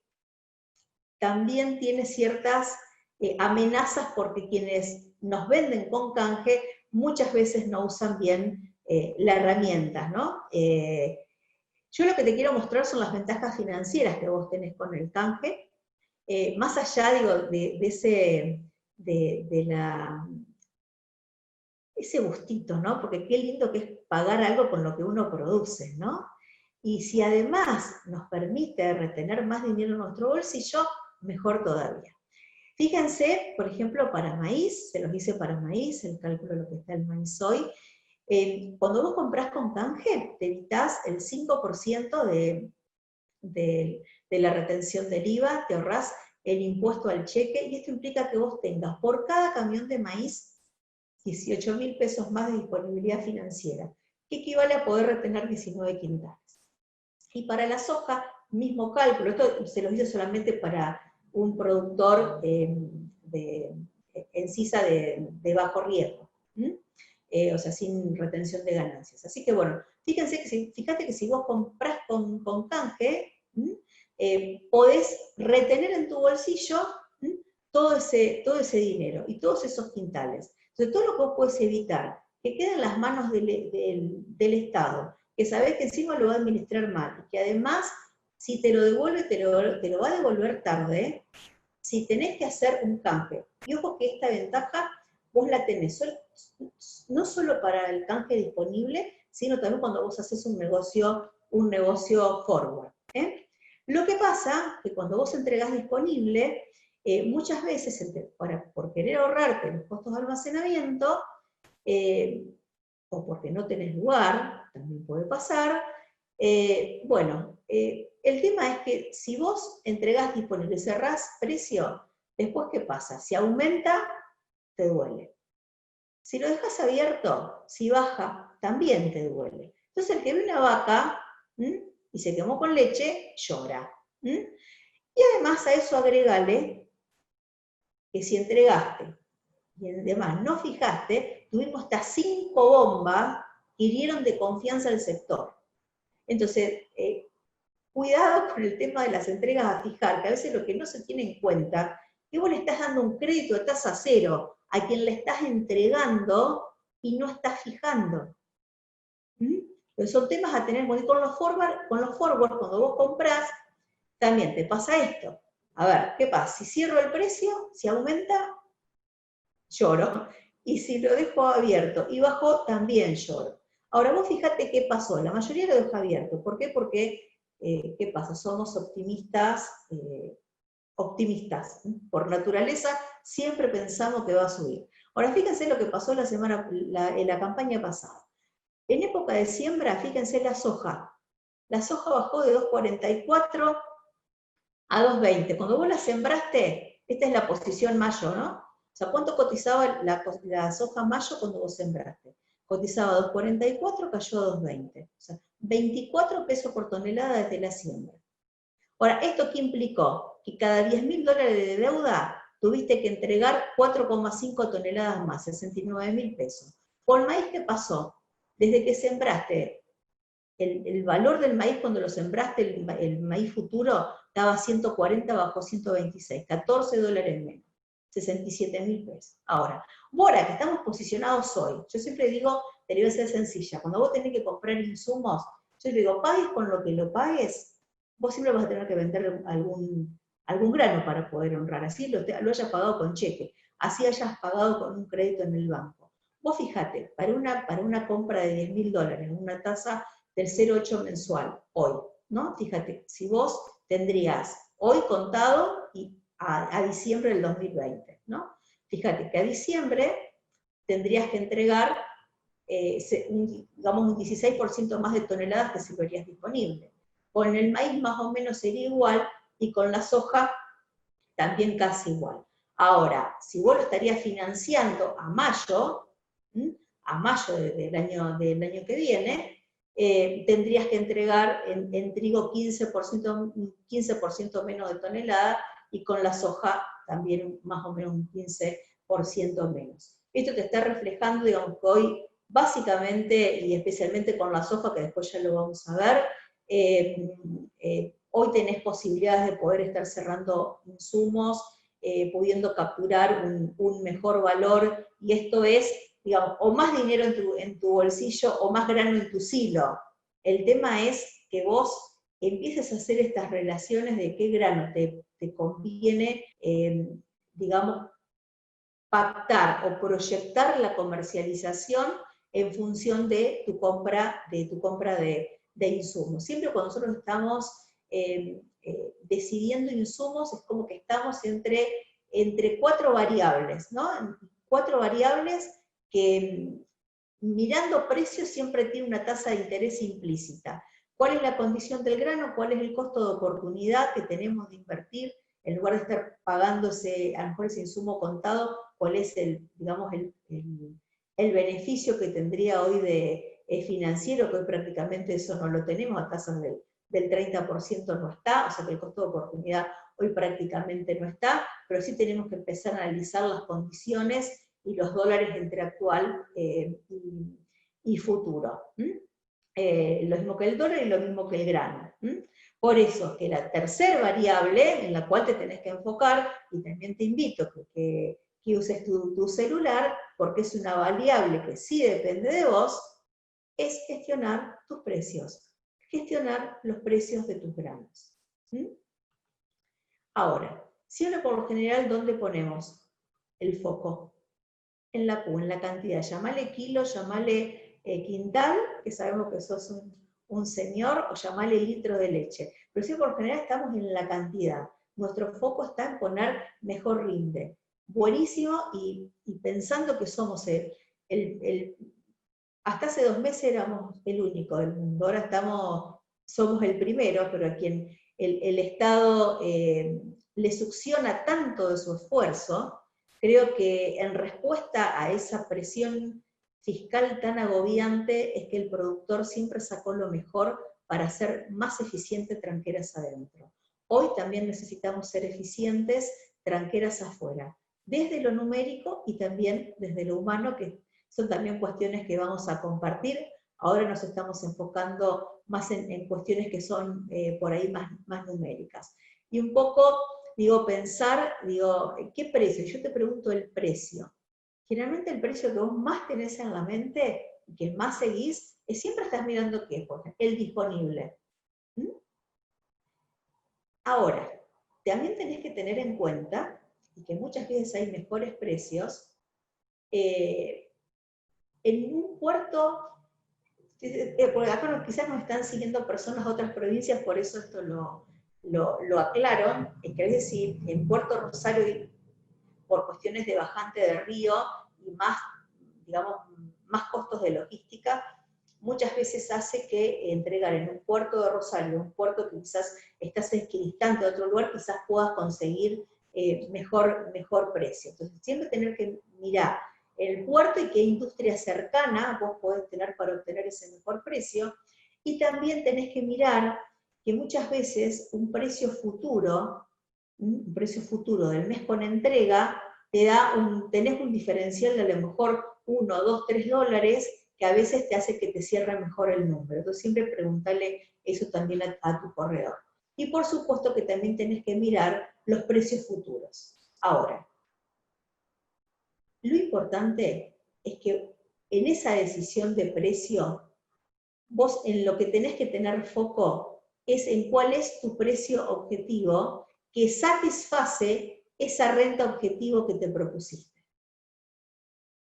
también tiene ciertas amenazas porque quienes nos venden con canje muchas veces no usan bien la herramienta, ¿no? Yo lo que te quiero mostrar son las ventajas financieras que vos tenés con el canje, más allá, digo, ese gustito, ¿no? Porque qué lindo que es pagar algo con lo que uno produce, ¿no? Y si además nos permite retener más dinero en nuestro bolsillo, mejor todavía. Fíjense, por ejemplo, para maíz, se los hice para maíz, el cálculo de lo que está el maíz hoy. Cuando vos comprás con canje, te evitás el 5% de la retención del IVA, te ahorrás el impuesto al cheque, y esto implica que vos tengas por cada camión de maíz 18.000 pesos más de disponibilidad financiera, que equivale a poder retener 19 quintales. Y para la soja, mismo cálculo, esto se lo hice solamente para un productor encisa de bajo riesgo, o sea, sin retención de ganancias. Así que bueno, fíjate que si vos comprás con canje, podés retener en tu bolsillo todo ese dinero y todos esos quintales. Entonces, todo lo que vos podés evitar, que quede en las manos del Estado, que sabés que encima lo va a administrar mal, y que además, si te lo devuelve, te lo va a devolver tarde, si tenés que hacer un canje. Y ojo que esta ventaja vos la tenés no solo para el canje disponible, sino también cuando vos haces un negocio forward. Lo que pasa es que cuando vos entregás disponible, muchas veces, por querer ahorrarte los costos de almacenamiento, o porque no tenés lugar, también puede pasar, el tema es que si vos entregás disponible, cerrás precio, después ¿qué pasa? Si aumenta, te duele. Si lo dejas abierto, si baja, también te duele. Entonces el que ve una vaca y se quemó con leche, llora. Y además a eso agregale que si entregaste y además no fijaste, tuvimos hasta 5 bombas que hirieron de confianza al sector. Entonces, cuidado con el tema de las entregas a fijar, que a veces lo que no se tiene en cuenta es que vos le estás dando un crédito de tasa cero a quien le estás entregando y no estás fijando. Entonces son temas a tener, con los forward, cuando vos comprás, también te pasa esto. A ver, ¿qué pasa? Si cierro el precio, si aumenta, lloro. Y si lo dejo abierto y bajo, también lloro. Ahora vos fíjate qué pasó. La mayoría lo deja abierto. ¿Por qué? Porque, ¿qué pasa? Somos optimistas. Por naturaleza, siempre pensamos que va a subir. Ahora fíjense lo que pasó en la campaña pasada. En época de siembra, fíjense la soja. La soja bajó de 2.44 a 2.20. Cuando vos la sembraste, esta es la posición mayo, ¿no? O sea, ¿cuánto cotizaba la soja mayo cuando vos sembraste? Cotizaba a 2.44, cayó a 2.20. O sea, 24 pesos por tonelada desde la siembra. Ahora, ¿esto qué implicó? Que cada $10.000 de deuda tuviste que entregar 4,5 toneladas más, 69.000 pesos. Por maíz, ¿qué pasó? Desde que sembraste, el valor del maíz cuando lo sembraste, el maíz futuro, estaba a 140, bajó 126, $14 menos, 67.000 pesos. Ahora que estamos posicionados hoy, yo siempre digo, te lo voy a hacer sencilla, cuando vos tenés que comprar insumos, yo digo, pagues con lo que lo pagues, vos siempre vas a tener que vender algún grano para poder honrar, así lo hayas pagado con cheque, así hayas pagado con un crédito en el banco. Vos fíjate, para una compra de $10.000, una tasa del 0,8 mensual, hoy, ¿no? Fíjate, si vos tendrías hoy contado y a diciembre del 2020, ¿no? Fíjate que a diciembre tendrías que entregar, digamos, un 16% más de toneladas que si lo harías disponible. Con el maíz más o menos sería igual, y con la soja también casi igual. Ahora, si vos lo estarías financiando a mayo del año que viene, tendrías que entregar en trigo 15% menos de tonelada, y con la soja también más o menos un 15% menos. Esto te está reflejando, digamos, que hoy básicamente, y especialmente con la soja, que después ya lo vamos a ver, hoy tenés posibilidades de poder estar cerrando insumos, pudiendo capturar un mejor valor, y esto es, digamos, o más dinero en tu bolsillo o más grano en tu silo. El tema es que vos empieces a hacer estas relaciones de qué grano te conviene, digamos, pactar o proyectar la comercialización en función de tu compra de insumos. Siempre cuando nosotros estamos decidiendo insumos, es como que estamos entre 4 variables, ¿no? 4 variables que, mirando precios, siempre tiene una tasa de interés implícita. ¿Cuál es la condición del grano? ¿Cuál es el costo de oportunidad que tenemos de invertir? En lugar de estar pagándose a lo mejor ese insumo contado, ¿cuál es digamos, el beneficio que tendría hoy financiero, que hoy prácticamente eso no lo tenemos, a tasas del 30% no está, o sea que el costo de oportunidad hoy prácticamente no está, pero sí tenemos que empezar a analizar las condiciones y los dólares entre actual y futuro. Lo mismo que el dólar y lo mismo que el grano. Por eso que la tercera variable en la cual te tenés que enfocar, y también te invito que uses tu celular, porque es una variable que sí depende de vos, es gestionar tus precios, gestionar los precios de tus granos. Ahora, siempre por lo general, ¿dónde ponemos el foco? En la Q, en la cantidad. Llamale kilo, llamale quintal, que sabemos que sos un señor, o llamale litro de leche. Pero sí, por lo general estamos en la cantidad. Nuestro foco está en poner mejor rinde. Buenísimo, y pensando que somos hasta hace 2 meses éramos el único del mundo, ahora somos el primero, pero a quien el Estado le succiona tanto de su esfuerzo. Creo que en respuesta a esa presión fiscal tan agobiante es que el productor siempre sacó lo mejor para ser más eficiente tranqueras adentro. Hoy también necesitamos ser eficientes tranqueras afuera, desde lo numérico y también desde lo humano, que son también cuestiones que vamos a compartir. Ahora nos estamos enfocando más en cuestiones que son por ahí más numéricas. Y un poco, pensar, ¿qué precio? Yo te pregunto el precio. Generalmente el precio que vos más tenés en la mente, y que más seguís, siempre estás mirando qué, el disponible. Ahora, también tenés que tener en cuenta, y que muchas veces hay mejores precios, en un puerto, porque acá quizás nos están siguiendo personas de otras provincias, por eso esto lo aclaro, es que a veces si en Puerto Rosario, por cuestiones de bajante de río y más costos de logística, muchas veces hace que entregar en un puerto de Rosario, un puerto que quizás estás distante de otro lugar, quizás puedas conseguir mejor precio. Entonces siempre tener que mirar el puerto y qué industria cercana vos podés tener para obtener ese mejor precio, y también tenés que mirar que muchas veces un precio futuro del mes con entrega, tenés un diferencial de a lo mejor $1, $2, $3, que a veces te hace que te cierre mejor el número. Entonces siempre preguntale eso también a tu corredor. Y por supuesto que también tenés que mirar los precios futuros. Ahora, lo importante es que en esa decisión de precio, vos en lo que tenés que tener foco es en cuál es tu precio objetivo que satisface esa renta objetivo que te propusiste.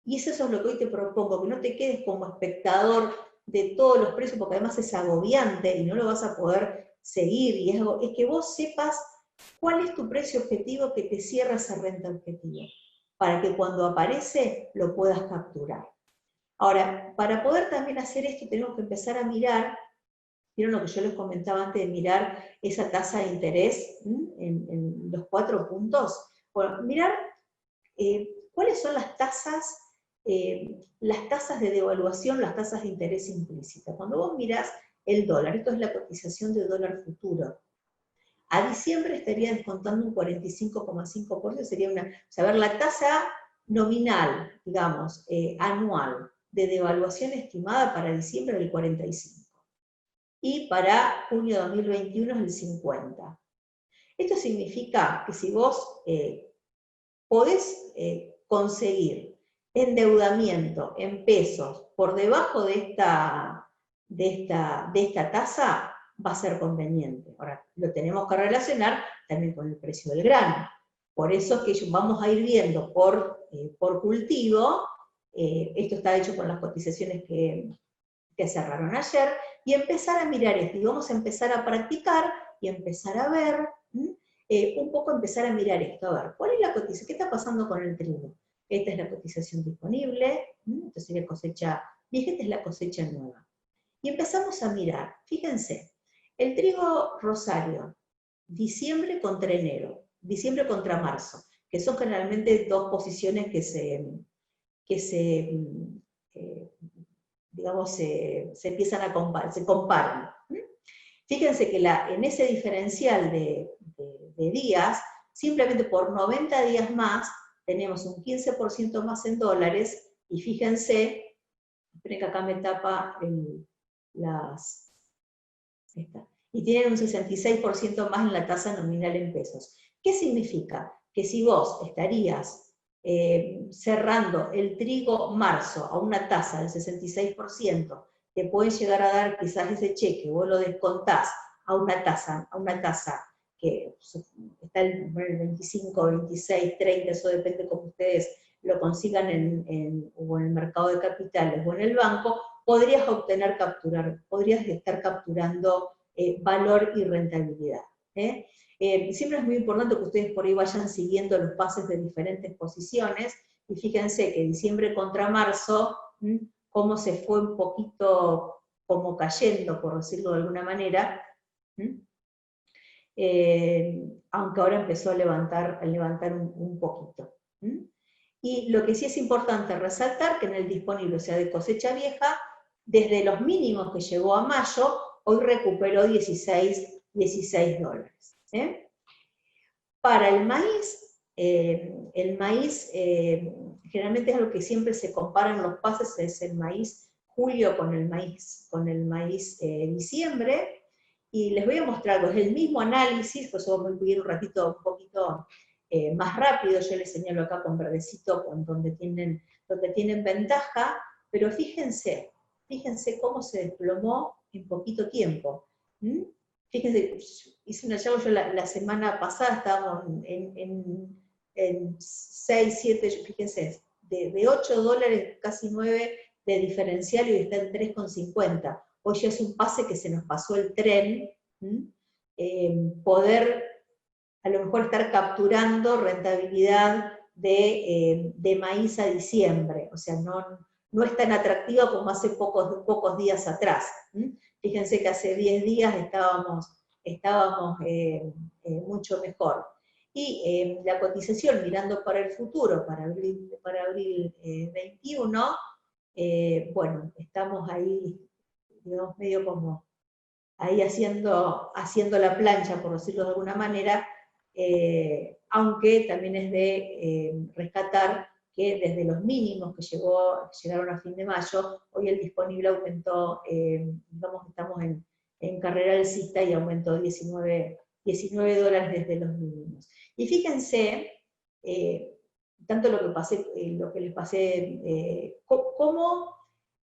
Y eso es lo que hoy te propongo, que no te quedes como espectador de todos los precios, porque además es agobiante y no lo vas a poder seguir, y es que vos sepas cuál es tu precio objetivo que te cierra esa renta objetivo, para que cuando aparece lo puedas capturar. Ahora, para poder también hacer esto tenemos que empezar a mirar, ¿vieron lo que yo les comentaba antes de mirar esa tasa de interés en los 4 puntos? Bueno, mirar cuáles son las tasas las tasas de devaluación, las tasas de interés implícita. Cuando vos mirás el dólar, esto es la cotización de dólar futuro, a diciembre estaría descontando un 45,5%, sería una, o sea, a ver, la tasa nominal, digamos, anual, de devaluación estimada para diciembre del 45%, y para junio de 2021 es el 50%. Esto significa que si vos podés conseguir endeudamiento en pesos por debajo de esta tasa, va a ser conveniente. Ahora, lo tenemos que relacionar también con el precio del grano. Por eso es que vamos a ir viendo por cultivo, esto está hecho con las cotizaciones que cerraron ayer, y empezar a mirar esto, y vamos a empezar a practicar, y empezar a ver, un poco empezar a mirar esto, a ver, ¿cuál es la cotización? ¿Qué está pasando con el trigo? Esta es la cotización disponible, esta sería cosecha vieja, esta es la cosecha nueva. Y empezamos a mirar, fíjense, el trigo Rosario, diciembre contra enero, diciembre contra marzo, que son generalmente dos posiciones que digamos, se empiezan a comparar, se comparan. Fíjense que en ese diferencial de días, simplemente por 90 días más, tenemos un 15% más en dólares, y fíjense, esperen que acá me tapa y tienen un 66% más en la tasa nominal en pesos. ¿Qué significa? Que si vos estarías cerrando el trigo marzo a una tasa del 66%, te pueden llegar a dar quizás ese cheque, vos lo descontás a una tasa que está el 25, 26, 30, eso depende cómo ustedes lo consigan o en el mercado de capitales o en el banco, podrías estar capturando valor y rentabilidad. Siempre es muy importante que ustedes por ahí vayan siguiendo los pases de diferentes posiciones, y fíjense que diciembre contra marzo, cómo se fue un poquito como cayendo, por decirlo de alguna manera, aunque ahora empezó a levantar un poquito. Y lo que sí es importante resaltar, que en el disponible, o sea, de cosecha vieja, desde los mínimos que llegó a mayo, hoy recuperó 16 dólares. Para el maíz generalmente es algo que siempre se compara en los pases, es el maíz julio con el maíz diciembre, y les voy a mostrar algo, es el mismo análisis, por eso voy a ir un poquito más rápido, yo les señalo acá con verdecito donde tienen ventaja, pero fíjense cómo se desplomó en poquito tiempo. Fíjense, hice una charla, yo la semana pasada estábamos en 6, 7, fíjense, de 8 dólares, casi 9 de diferencial, y está en 3,50. Hoy ya es un pase que se nos pasó el tren, poder a lo mejor estar capturando rentabilidad de maíz a diciembre, o sea, no es tan atractiva como hace pocos días atrás. Fíjense que hace 10 días estábamos mucho mejor. Y la cotización, mirando para el futuro, para abril 21, bueno, estamos ahí, digamos, medio como ahí haciendo la plancha, por decirlo de alguna manera, aunque también es de rescatar que desde los mínimos que llegaron a fin de mayo, hoy el disponible aumentó, digamos, estamos en carrera alcista, y aumentó 19 dólares desde los mínimos. Y fíjense, tanto lo que les pasé, cómo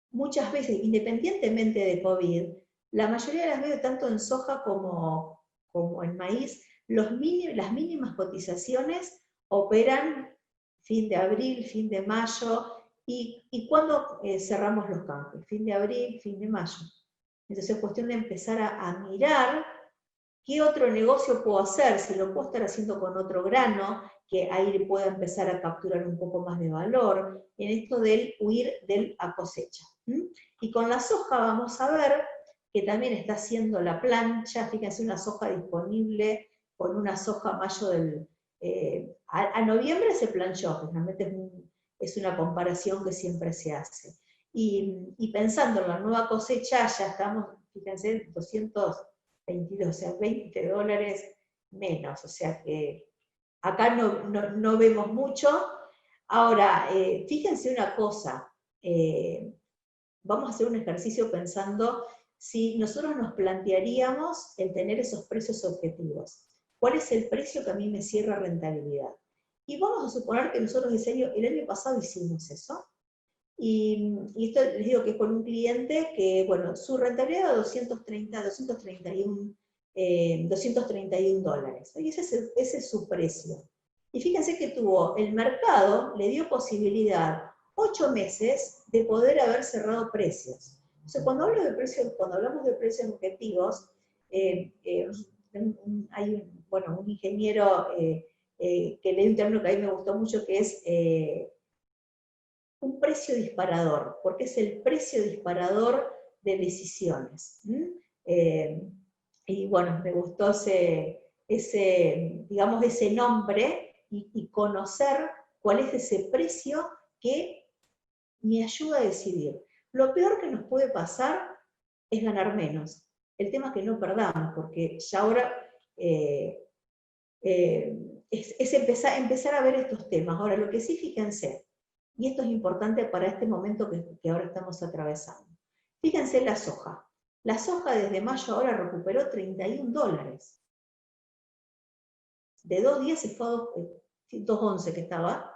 muchas veces, independientemente de COVID, la mayoría de las veces, tanto en soja como en maíz, las mínimas cotizaciones operan fin de abril, fin de mayo, y cuando cerramos los campos, fin de abril, fin de mayo. Entonces es cuestión de empezar a mirar qué otro negocio puedo hacer, si lo puedo estar haciendo con otro grano, que ahí pueda empezar a capturar un poco más de valor, en esto del huir a cosecha. Y con la soja vamos a ver que también está haciendo la plancha, fíjense, una soja disponible, con una soja mayo a noviembre se planchó, realmente es una comparación que siempre se hace. Y pensando en la nueva cosecha, ya estamos, fíjense, 222, o sea, $20 menos, o sea que acá no vemos mucho. Ahora, fíjense una cosa, vamos a hacer un ejercicio pensando si nosotros nos plantearíamos el tener esos precios objetivos. ¿Cuál es el precio que a mí me cierra rentabilidad? Y vamos a suponer que nosotros el año pasado hicimos eso, y esto les digo que es con un cliente que, bueno, su rentabilidad era 231 $231, y ese es su precio. Y fíjense que el mercado le dio posibilidad 8 meses de poder haber cerrado precios. Entonces, cuando hablamos de precios objetivos, hay un ingeniero que lee un término que a mí me gustó mucho, que es un precio disparador, porque es el precio disparador de decisiones. Y bueno, me gustó ese nombre y conocer cuál es ese precio que me ayuda a decidir. Lo peor que nos puede pasar es ganar menos. El tema es que no perdamos, porque ya ahora es empezar a ver estos temas. Ahora, lo que sí, fíjense, y esto es importante para este momento que ahora estamos atravesando. Fíjense la soja. La soja desde mayo ahora recuperó $31. De 2.10 se fue a 2.11 que estaba,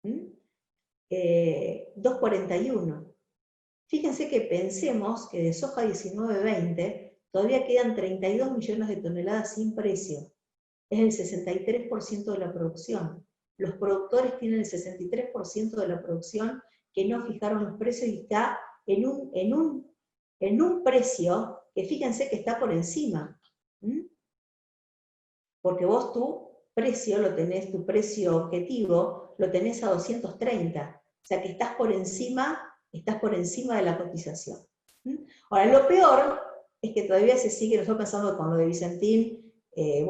2.41. Fíjense que pensemos que de soja 19-20 todavía quedan 32 millones de toneladas sin precio. Es el 63% de la producción. Los productores tienen el 63% de la producción que no fijaron los precios y está en un precio que fíjense que está por encima. Porque vos tu precio objetivo, lo tenés a 230. O sea que estás por encima de la cotización. Ahora, lo peor es que todavía se sigue, nosotros pensando con lo de Vicentín, el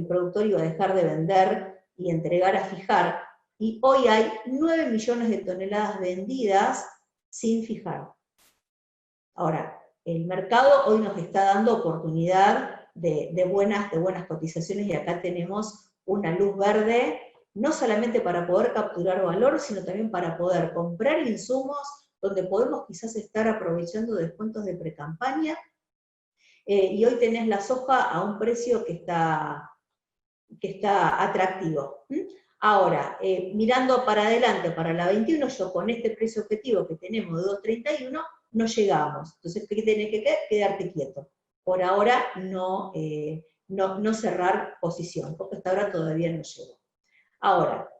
productor iba a dejar de vender y entregar a fijar, y hoy hay 9 millones de toneladas vendidas sin fijar. Ahora, el mercado hoy nos está dando oportunidad de buenas cotizaciones, y acá tenemos una luz verde, no solamente para poder capturar valor, sino también para poder comprar insumos donde podemos quizás estar aprovechando descuentos de precampaña, y hoy tenés la soja a un precio que está atractivo. Ahora, mirando para adelante, para la 21, yo con este precio objetivo que tenemos de 2.31, no llegamos. Entonces, ¿qué tenés que quedarte quieto? Por ahora no cerrar posición, porque hasta ahora todavía no llegó. Ahora,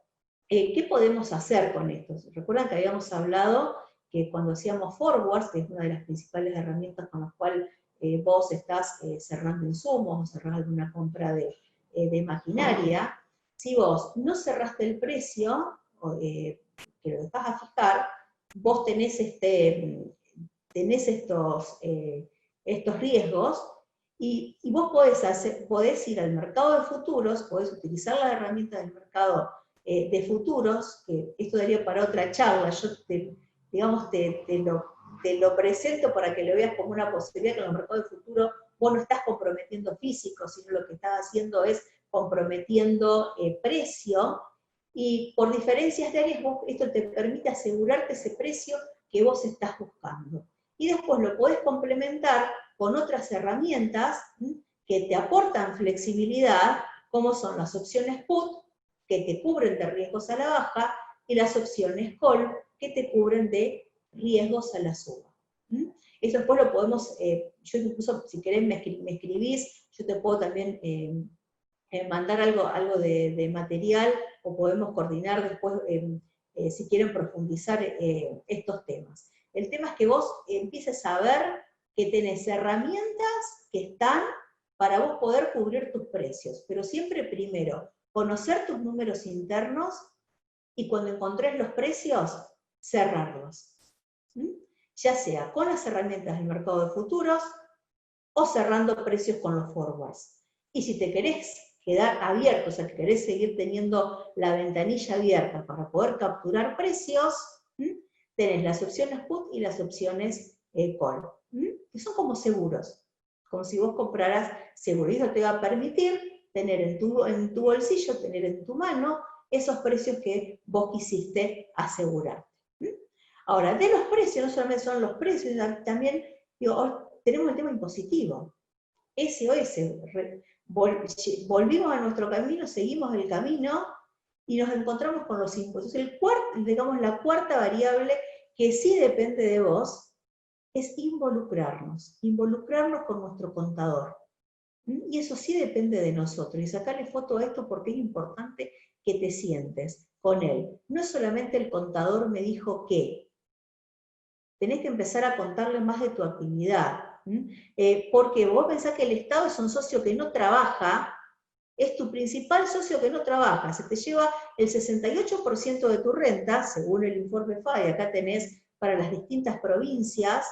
¿qué podemos hacer con esto? Recuerdan que habíamos hablado que cuando hacíamos forwards, que es una de las principales herramientas con las cuales vos estás cerrando insumos o cerrás alguna compra de maquinaria, si vos no cerraste el precio, que lo dejás a fijar, vos tenés estos riesgos, y vos podés ir al mercado de futuros, podés utilizar la herramienta del mercado de futuros, que esto daría para otra charla. Yo te lo presento para que lo veas como una posibilidad, que en el mercado de futuro vos no estás comprometiendo físico, sino lo que estás haciendo es comprometiendo precio, y por diferencias de riesgo esto te permite asegurarte ese precio que vos estás buscando. Y después lo podés complementar con otras herramientas que te aportan flexibilidad, como son las opciones put, que te cubren de riesgos a la baja, y las opciones call, que te cubren de riesgos a la suba. Eso después lo podemos, yo incluso, si querés me escribís, yo te puedo también mandar algo de material, o podemos coordinar después, si quieren profundizar estos temas. El tema es que vos empieces a ver que tenés herramientas que están para vos poder cubrir tus precios, pero siempre primero, conocer tus números internos, y cuando encontrés los precios, cerrarlos. Ya sea con las herramientas del mercado de futuros, o cerrando precios con los forwards. Y si te querés quedar abierto, o sea, que querés seguir teniendo la ventanilla abierta para poder capturar precios, tenés las opciones put y las opciones call, que son como seguros, como si vos compraras seguro. Y eso te va a permitir tener en tu bolsillo, tener en tu mano esos precios que vos quisiste asegurar. Ahora, de los precios, no solamente son los precios, también tenemos el tema impositivo. SOS, volvimos a nuestro camino, seguimos el camino y nos encontramos con los impuestos. Digamos, la cuarta variable que sí depende de vos es involucrarnos con nuestro contador. Y eso sí depende de nosotros. Y sacarle foto a esto porque es importante que te sientes con él. No es solamente el contador me dijo que. Tenés que empezar a contarle más de tu actividad. Porque vos pensás que el Estado es un socio que no trabaja, es tu principal socio que no trabaja, se te lleva el 68% de tu renta, según el informe FAI, acá tenés para las distintas provincias,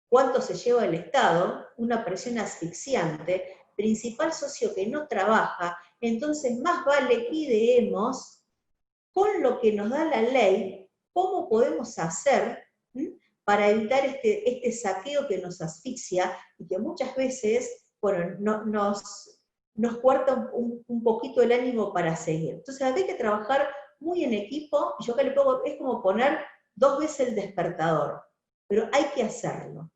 cuánto se lleva el Estado, una presión asfixiante, principal socio que no trabaja, entonces más vale que ideemos con lo que nos da la ley, cómo podemos hacer para evitar este saqueo que nos asfixia y que muchas veces, bueno, nos cuarta un poquito el ánimo para seguir. Entonces hay que trabajar muy en equipo, y yo acá le pongo, es como poner 2 veces el despertador, pero hay que hacerlo.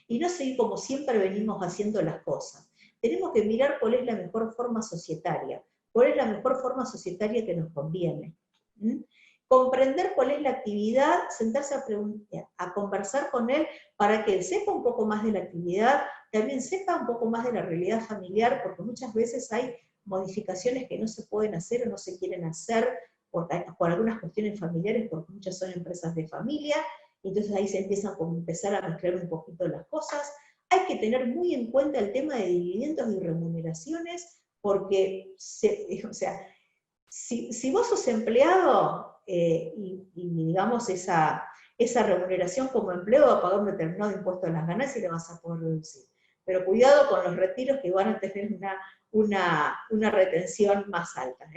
Y no seguir como siempre venimos haciendo las cosas. Tenemos que mirar cuál es la mejor forma societaria, cuál es la mejor forma societaria que nos conviene. Comprender cuál es la actividad, sentarse a conversar con él para que él sepa un poco más de la actividad, también sepa un poco más de la realidad familiar, porque muchas veces hay modificaciones que no se pueden hacer o no se quieren hacer por algunas cuestiones familiares, porque muchas son empresas de familia, entonces ahí se empiezan a empezar a mezclar un poquito las cosas. Hay que tener muy en cuenta el tema de dividendos y remuneraciones, porque, si vos sos empleado y digamos esa remuneración como empleado va a pagar un determinado impuesto a las ganancias y le vas a poder reducir. Pero cuidado con los retiros que van a tener una retención más alta.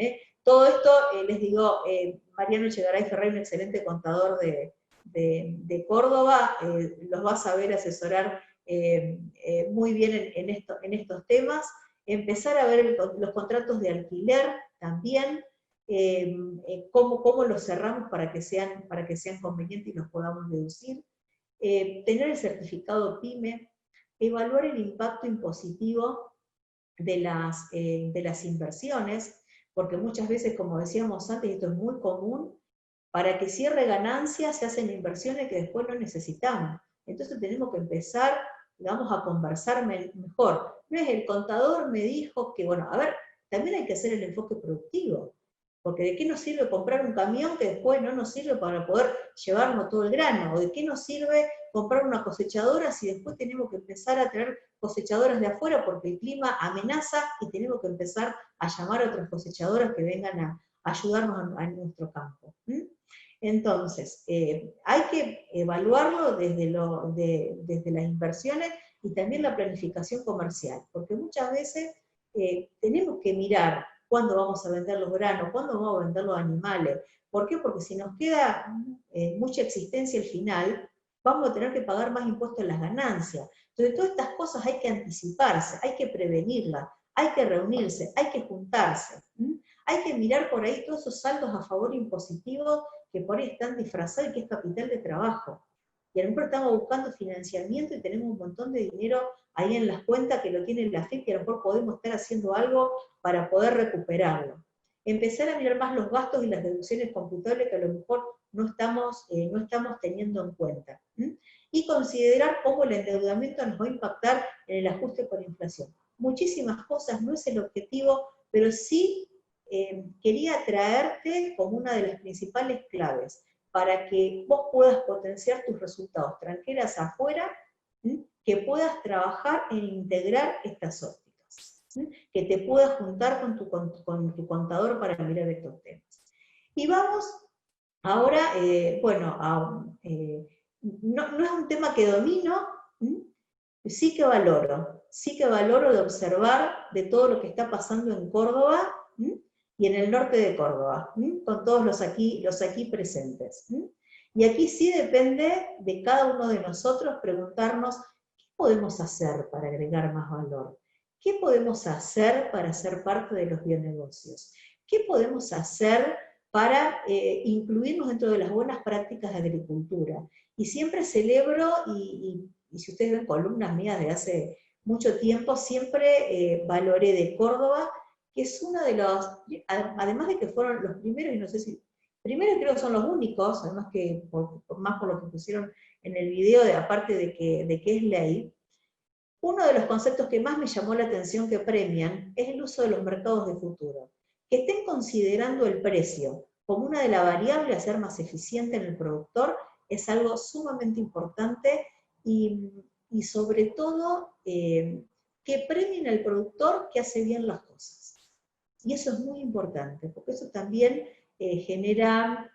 Todo esto, les digo, Mariano Echegaray Ferrer, un excelente contador de Córdoba, los va a saber asesorar muy bien en estos temas. Empezar a ver los contratos de alquiler también, cómo los cerramos para que sean convenientes y los podamos deducir. Tener el certificado PYME, evaluar el impacto impositivo de las inversiones, porque muchas veces, como decíamos antes, y esto es muy común, para que cierre ganancias se hacen inversiones que después no necesitamos. Entonces tenemos que empezar, digamos, a conversar mejor. No es el contador me dijo que, bueno, a ver, también hay que hacer el enfoque productivo, porque ¿de qué nos sirve comprar un camión que después no nos sirve para poder llevarnos todo el grano? ¿O de qué nos sirve comprar una cosechadora si después tenemos que empezar a traer cosechadoras de afuera porque el clima amenaza y tenemos que empezar a llamar a otras cosechadoras que vengan a ayudarnos a nuestro campo? Entonces, hay que evaluarlo desde las inversiones y también la planificación comercial, porque muchas veces tenemos que mirar cuándo vamos a vender los granos, cuándo vamos a vender los animales. ¿Por qué? Porque si nos queda mucha existencia al final, vamos a tener que pagar más impuestos en las ganancias. Entonces, todas estas cosas hay que anticiparse, hay que prevenirlas, hay que reunirse, hay que juntarse. Hay que mirar por ahí todos esos saldos a favor impositivos que por ahí están disfrazados y que es capital de trabajo. Y a lo mejor estamos buscando financiamiento y tenemos un montón de dinero ahí en las cuentas que lo tiene la AFIP y a lo mejor podemos estar haciendo algo para poder recuperarlo. Empezar a mirar más los gastos y las deducciones computables que a lo mejor no estamos teniendo en cuenta. Y considerar cómo el endeudamiento nos va a impactar en el ajuste por inflación. Muchísimas cosas, no es el objetivo, pero sí quería traerte como una de las principales claves para que vos puedas potenciar tus resultados, tranqueras afuera, que puedas trabajar en integrar estas ópticas, que te puedas juntar con tu contador para mirar estos temas. Y vamos ahora, no es un tema que domino, sí que valoro de observar de todo lo que está pasando en Córdoba y en el norte de Córdoba, con todos los aquí presentes. Y aquí sí depende de cada uno de nosotros preguntarnos, ¿qué podemos hacer para agregar más valor? ¿Qué podemos hacer para ser parte de los bienegocios? ¿Qué podemos hacer para incluirnos dentro de las buenas prácticas de agricultura? Y siempre celebro, y si ustedes ven columnas mías de hace mucho tiempo, siempre valoré de Córdoba, que es uno de los, además de que fueron los primeros, y no sé si, primero creo que son los únicos, además que más por lo que pusieron en el video, aparte de que es ley, uno de los conceptos que más me llamó la atención que premian es el uso de los mercados de futuro. Que estén considerando el precio como una de las variables a ser más eficiente en el productor es algo sumamente importante y sobre todo que premien al productor que hace bien las cosas. Y eso es muy importante, porque eso también genera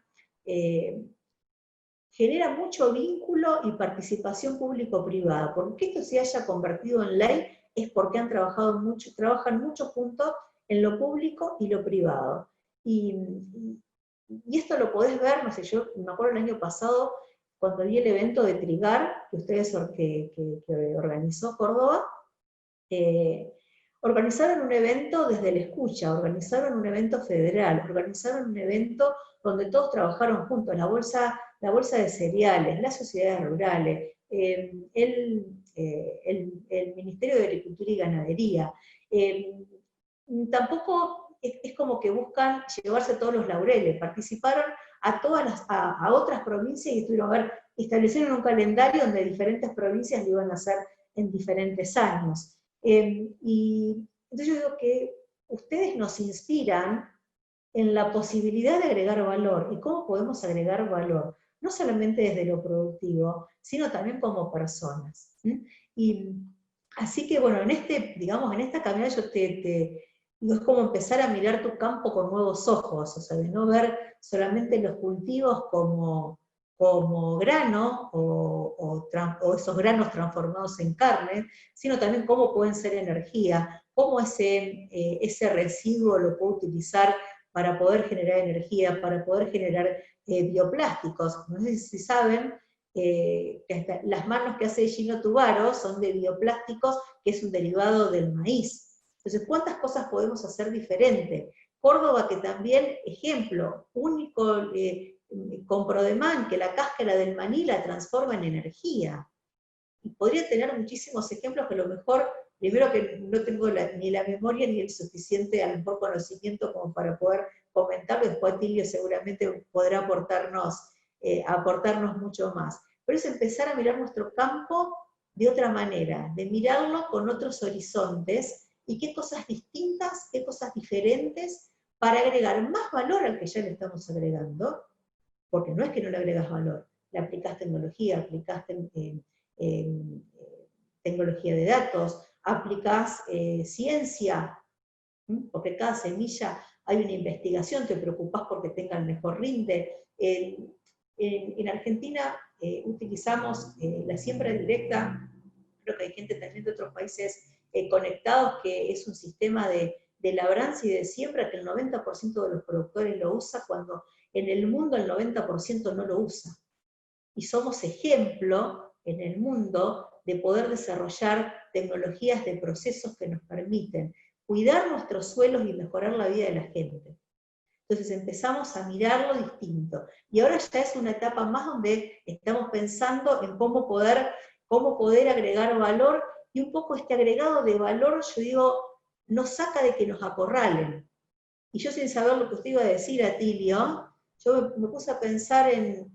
mucho vínculo y participación público-privada. Porque esto se haya convertido en ley es porque trabajan mucho juntos en lo público y lo privado. Y esto lo podés ver, no sé, yo me acuerdo el año pasado, cuando vi el evento de Trigar, que organizó Córdoba, organizaron un evento desde la escucha, organizaron un evento federal, organizaron un evento donde todos trabajaron juntos, la bolsa de cereales, las sociedades rurales, el Ministerio de Agricultura y Ganadería. Tampoco es como que buscan llevarse todos los laureles, participaron a otras provincias y establecieron un calendario donde diferentes provincias lo iban a hacer en diferentes años. Y entonces yo digo que ustedes nos inspiran en la posibilidad de agregar valor, y cómo podemos agregar valor, no solamente desde lo productivo, sino también como personas. Y así que bueno, en esta caminata yo digo, es como empezar a mirar tu campo con nuevos ojos, o sea, de no ver solamente los cultivos como grano o esos granos transformados en carne, sino también cómo pueden ser energía, cómo ese residuo lo puedo utilizar para poder generar energía, para poder generar bioplásticos. No sé si saben que hasta las manos que hace Gino Tubaro son de bioplásticos, que es un derivado del maíz. Entonces, ¿cuántas cosas podemos hacer diferente? Córdoba, que también, ejemplo, único con Prodemán, que la cáscara del maní la transforma en energía. Y podría tener muchísimos ejemplos que a lo mejor, primero que no tengo ni la memoria ni el suficiente, a lo mejor, conocimiento como para poder comentarlo, después Tilio seguramente podrá aportarnos mucho más. Pero es empezar a mirar nuestro campo de otra manera, de mirarlo con otros horizontes, y qué cosas distintas, qué cosas diferentes, para agregar más valor al que ya le estamos agregando, porque no es que no le agregas valor, le aplicás tecnología, aplicás tecnología de datos, aplicás ciencia, porque cada semilla hay una investigación, te preocupás porque tenga el mejor rinde. En Argentina utilizamos la siembra directa, creo que hay gente también de otros países conectados, que es un sistema de labranza y de siembra que el 90% de los productores lo usa, cuando en el mundo el 90% no lo usa. Y somos ejemplo en el mundo de poder desarrollar tecnologías de procesos que nos permiten cuidar nuestros suelos y mejorar la vida de la gente. Entonces empezamos a mirarlo distinto. Y ahora ya es una etapa más donde estamos pensando en cómo poder agregar valor, y un poco este agregado de valor, yo digo, nos saca de que nos acorralen. Y yo, sin saber lo que usted iba a decir, Atilio, yo me puse a pensar en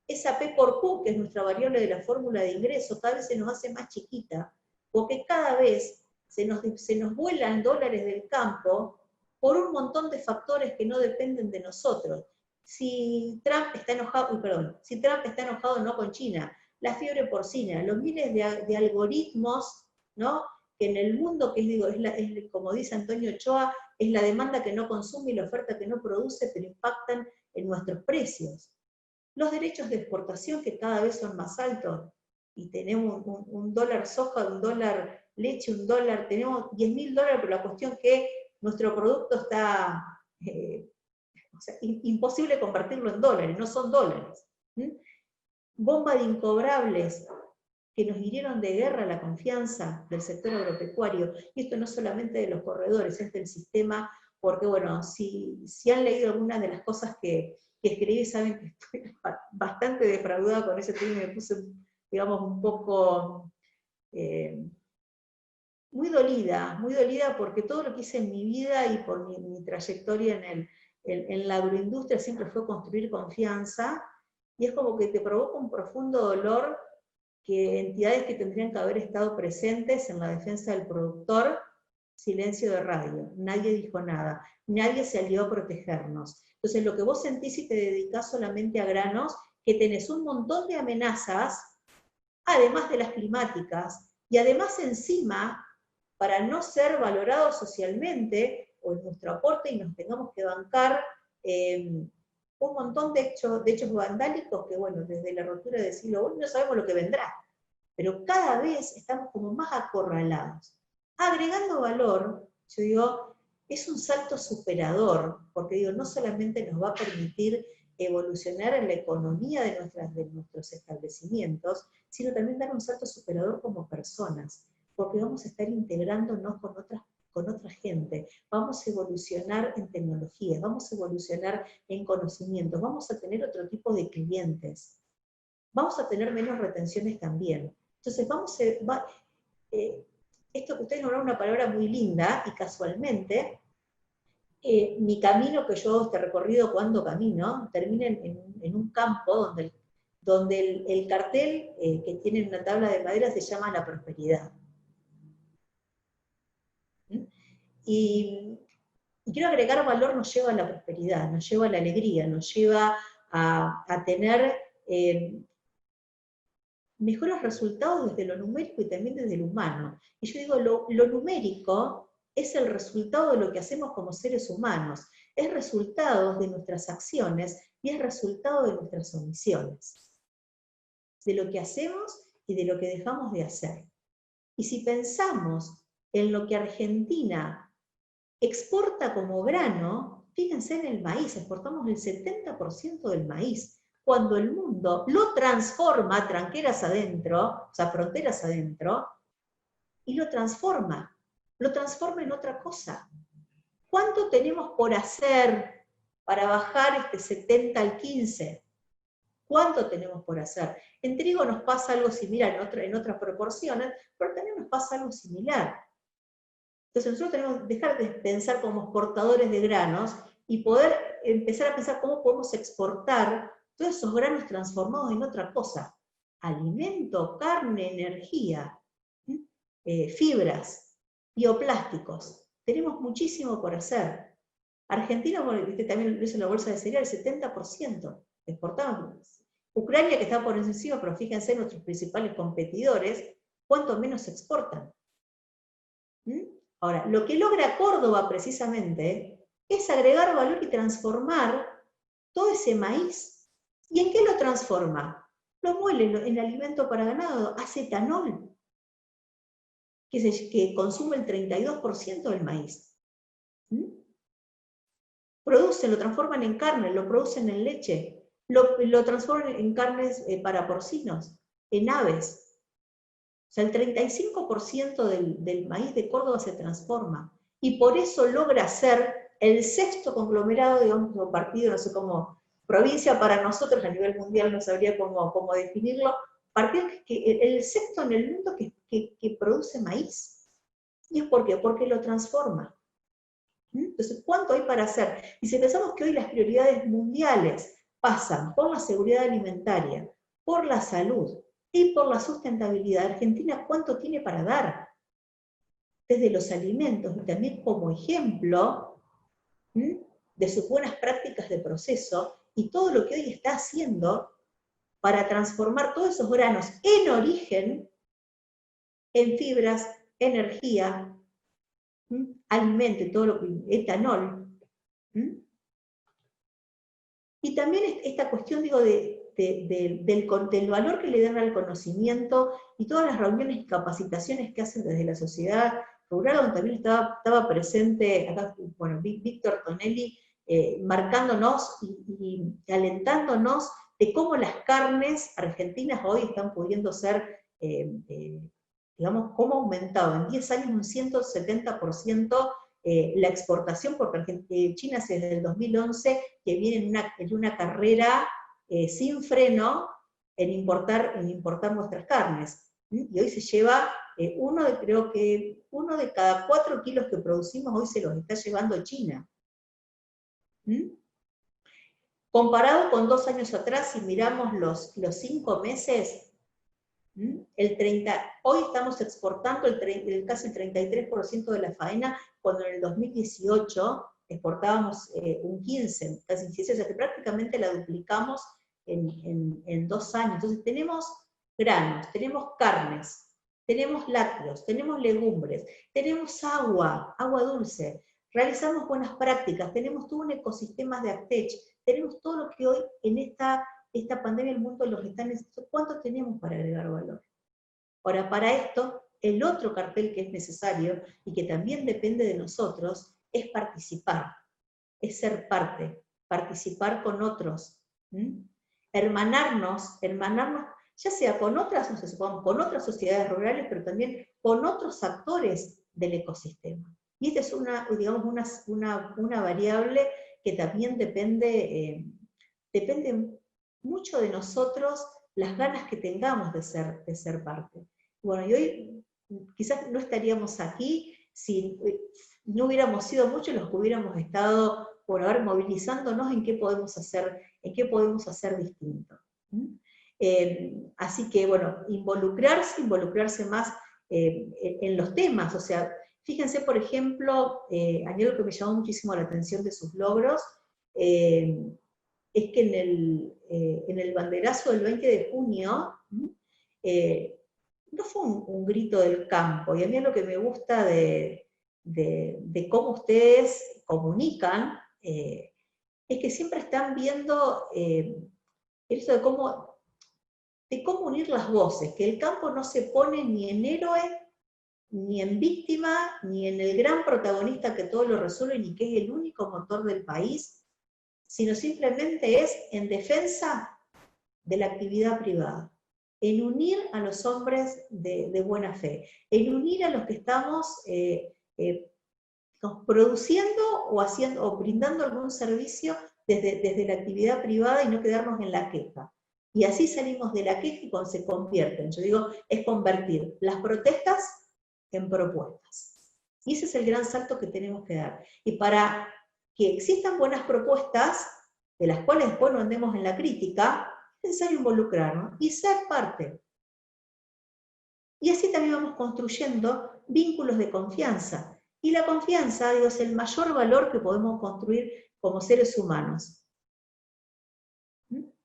esa P por Q, que es nuestra variable de la fórmula de ingreso, cada vez se nos hace más chiquita, porque cada vez se nos vuelan dólares del campo por un montón de factores que no dependen de nosotros. Si Trump está enojado no con China, la fiebre porcina, los miles de algoritmos, ¿no?, que en el mundo, que como dice Antonio Ochoa, es la demanda que no consume y la oferta que no produce, pero impactan en nuestros precios. Los derechos de exportación, que cada vez son más altos. y tenemos un dólar soja, un dólar leche, un dólar, tenemos $10.000, pero la cuestión es que nuestro producto está, o sea, imposible convertirlo en dólares, no son dólares. Bomba de incobrables que nos hirieron de guerra la confianza del sector agropecuario, y esto no solamente de los corredores, es del sistema, porque bueno, si han leído algunas de las cosas que escribí, saben que estoy bastante defraudada con ese tema y me puse, digamos, un poco muy dolida porque todo lo que hice en mi vida y por mi trayectoria en la agroindustria siempre fue construir confianza, y es como que te provoca un profundo dolor que entidades que tendrían que haber estado presentes en la defensa del productor, silencio de radio, nadie dijo nada, nadie se alió a protegernos. Entonces lo que vos sentís si te dedicás solamente a granos, que tenés un montón de amenazas, además de las climáticas, y además encima, para no ser valorados socialmente, o en nuestro aporte, y nos tengamos que bancar un montón de hechos vandálicos que, bueno, desde la ruptura del siglo I no sabemos lo que vendrá, pero cada vez estamos como más acorralados. Agregando valor, yo digo, es un salto superador, porque digo, no solamente nos va a permitir evolucionar en la economía de nuestros establecimientos, sino también dar un salto superador como personas, porque vamos a estar integrándonos con otra gente, vamos a evolucionar en tecnología, vamos a evolucionar en conocimiento, vamos a tener otro tipo de clientes, vamos a tener menos retenciones también. Entonces esto que ustedes nombraron una palabra muy linda, y casualmente, mi camino que yo, este recorrido cuando camino, termina en un campo donde el cartel que tiene una tabla de madera se llama La Prosperidad. Y quiero agregar valor, nos lleva a la prosperidad, nos lleva a la alegría, nos lleva a tener mejores resultados desde lo numérico y también desde lo humano. Y yo digo, lo numérico es el resultado de lo que hacemos como seres humanos, es resultado de nuestras acciones y es resultado de nuestras omisiones, de lo que hacemos y de lo que dejamos de hacer. Y si pensamos en lo que Argentina exporta como grano, fíjense en el maíz, exportamos el 70% del maíz, cuando el mundo lo transforma, tranqueras adentro, o sea, fronteras adentro, y lo transforma en otra cosa. ¿Cuánto tenemos por hacer para bajar este 70 al 15? ¿Cuánto tenemos por hacer? En trigo nos pasa algo similar, en otras proporciones, pero también nos pasa algo similar. Entonces nosotros tenemos que dejar de pensar como exportadores de granos y poder empezar a pensar cómo podemos exportar todos esos granos transformados en otra cosa. Alimento, carne, energía, fibras, bioplásticos. Tenemos muchísimo por hacer. Argentina, bueno, también lo hizo la bolsa de cereal, el 70% exportamos. Ucrania, que está por encima, pero fíjense, nuestros principales competidores, cuánto menos exportan. Ahora, lo que logra Córdoba precisamente es agregar valor y transformar todo ese maíz. ¿Y en qué lo transforma? Lo muele en alimento para ganado, hace etanol, que consume el 32% del maíz. Lo transforman en carne, lo producen en leche, lo transforman en carnes para porcinos, en aves. O sea, el 35% del maíz de Córdoba se transforma, y por eso logra ser el sexto conglomerado, digamos, como partido, no sé cómo, provincia para nosotros, a nivel mundial no sabría cómo definirlo, partido que el sexto en el mundo que produce maíz. ¿Y es por qué? Porque lo transforma. Entonces, ¿cuánto hay para hacer? Y si pensamos que hoy las prioridades mundiales pasan por la seguridad alimentaria, por la salud y por la sustentabilidad, Argentina, ¿cuánto tiene para dar? Desde los alimentos, y también como ejemplo de sus buenas prácticas de proceso, y todo lo que hoy está haciendo para transformar todos esos granos en origen en fibras, energía, alimento y todo lo que, etanol. Y también esta cuestión, digo, de del valor que le dan al conocimiento y todas las reuniones y capacitaciones que hacen desde la sociedad rural, donde también estaba presente acá, bueno, Víctor Tonelli, marcándonos y alentándonos de cómo las carnes argentinas hoy están pudiendo ser, digamos, cómo ha aumentado en 10 años un 170% la exportación, porque China desde el 2011 que viene en una carrera sin freno en importar nuestras carnes. Y hoy se lleva, creo que uno de cada 4 kilos que producimos hoy se los está llevando China. Comparado con 2 años atrás, si miramos los 5 meses, hoy estamos exportando casi el 33% de la faena, cuando en el 2018 exportábamos un 15%, casi 16%, o sea que prácticamente la duplicamos en 2 años. Entonces tenemos granos, tenemos carnes, tenemos lácteos, tenemos legumbres, tenemos agua dulce, realizamos buenas prácticas, tenemos todo un ecosistema de Actech, tenemos todo lo que hoy en esta pandemia el mundo los está necesitando. ¿Cuánto tenemos para agregar valor? Ahora, para esto, el otro cartel que es necesario y que también depende de nosotros es participar, es ser parte, participar con otros, hermanarnos, ya sea con otras sociedades rurales, pero también con otros actores del ecosistema. Y esta es una variable que también depende mucho de nosotros, las ganas que tengamos de ser parte. Bueno, y hoy quizás no estaríamos aquí si no hubiéramos sido muchos los que hubiéramos estado por ahora movilizándonos en qué podemos hacer distinto. Así que, bueno, involucrarse más en los temas. O sea, fíjense, por ejemplo, a mí lo que me llamó muchísimo la atención de sus logros, es que en el banderazo del 20 de junio, no fue un grito del campo, y a mí lo que me gusta de cómo ustedes comunican, es que siempre están viendo eso de cómo unir las voces, que el campo no se pone ni en héroe, ni en víctima, ni en el gran protagonista que todo lo resuelve, ni que es el único motor del país, sino simplemente es en defensa de la actividad privada, en unir a los hombres de buena fe, en unir a los que estamos produciendo o brindando algún servicio desde la actividad privada y no quedarnos en la queja. Y así salimos de la queja y cuando se convierten, yo digo, es convertir las protestas en propuestas. Y ese es el gran salto que tenemos que dar. Y para que existan buenas propuestas, de las cuales después no andemos en la crítica, es necesario involucrarnos y ser parte. Y así también vamos construyendo vínculos de confianza. Y la confianza, digo, es el mayor valor que podemos construir como seres humanos.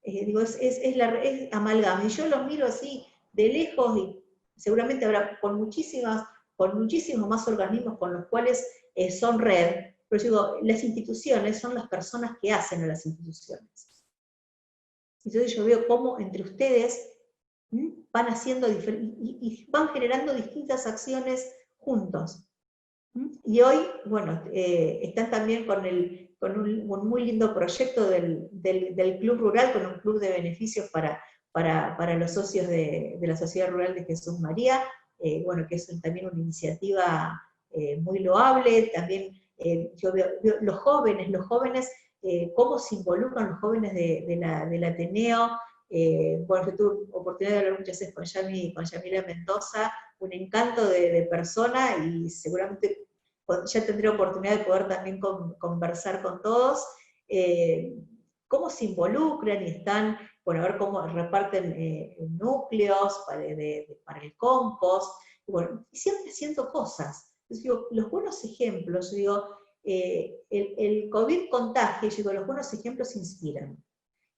Digo, es amalgama. Y yo los miro así de lejos y seguramente habrá con muchísimos más organismos con los cuales son red. Pero digo, las instituciones son las personas que hacen a las instituciones. Entonces yo veo cómo entre ustedes van haciendo y van generando distintas acciones juntos. Y hoy, bueno, están también con un muy lindo proyecto del Club Rural, con un club de beneficios para los socios de la Sociedad Rural de Jesús María, bueno, que es también una iniciativa muy loable. También yo veo los jóvenes, cómo se involucran los jóvenes del Ateneo. Bueno, yo tuve oportunidad de hablar muchas veces con Yamila Mendoza, un encanto de persona, y seguramente ya tendré oportunidad de poder también conversar con todos, cómo se involucran y están, bueno, a ver cómo reparten núcleos para el compost, bueno, y siempre haciendo cosas. Entonces, digo, los buenos ejemplos, digo, el COVID contagia, y digo, los buenos ejemplos inspiran.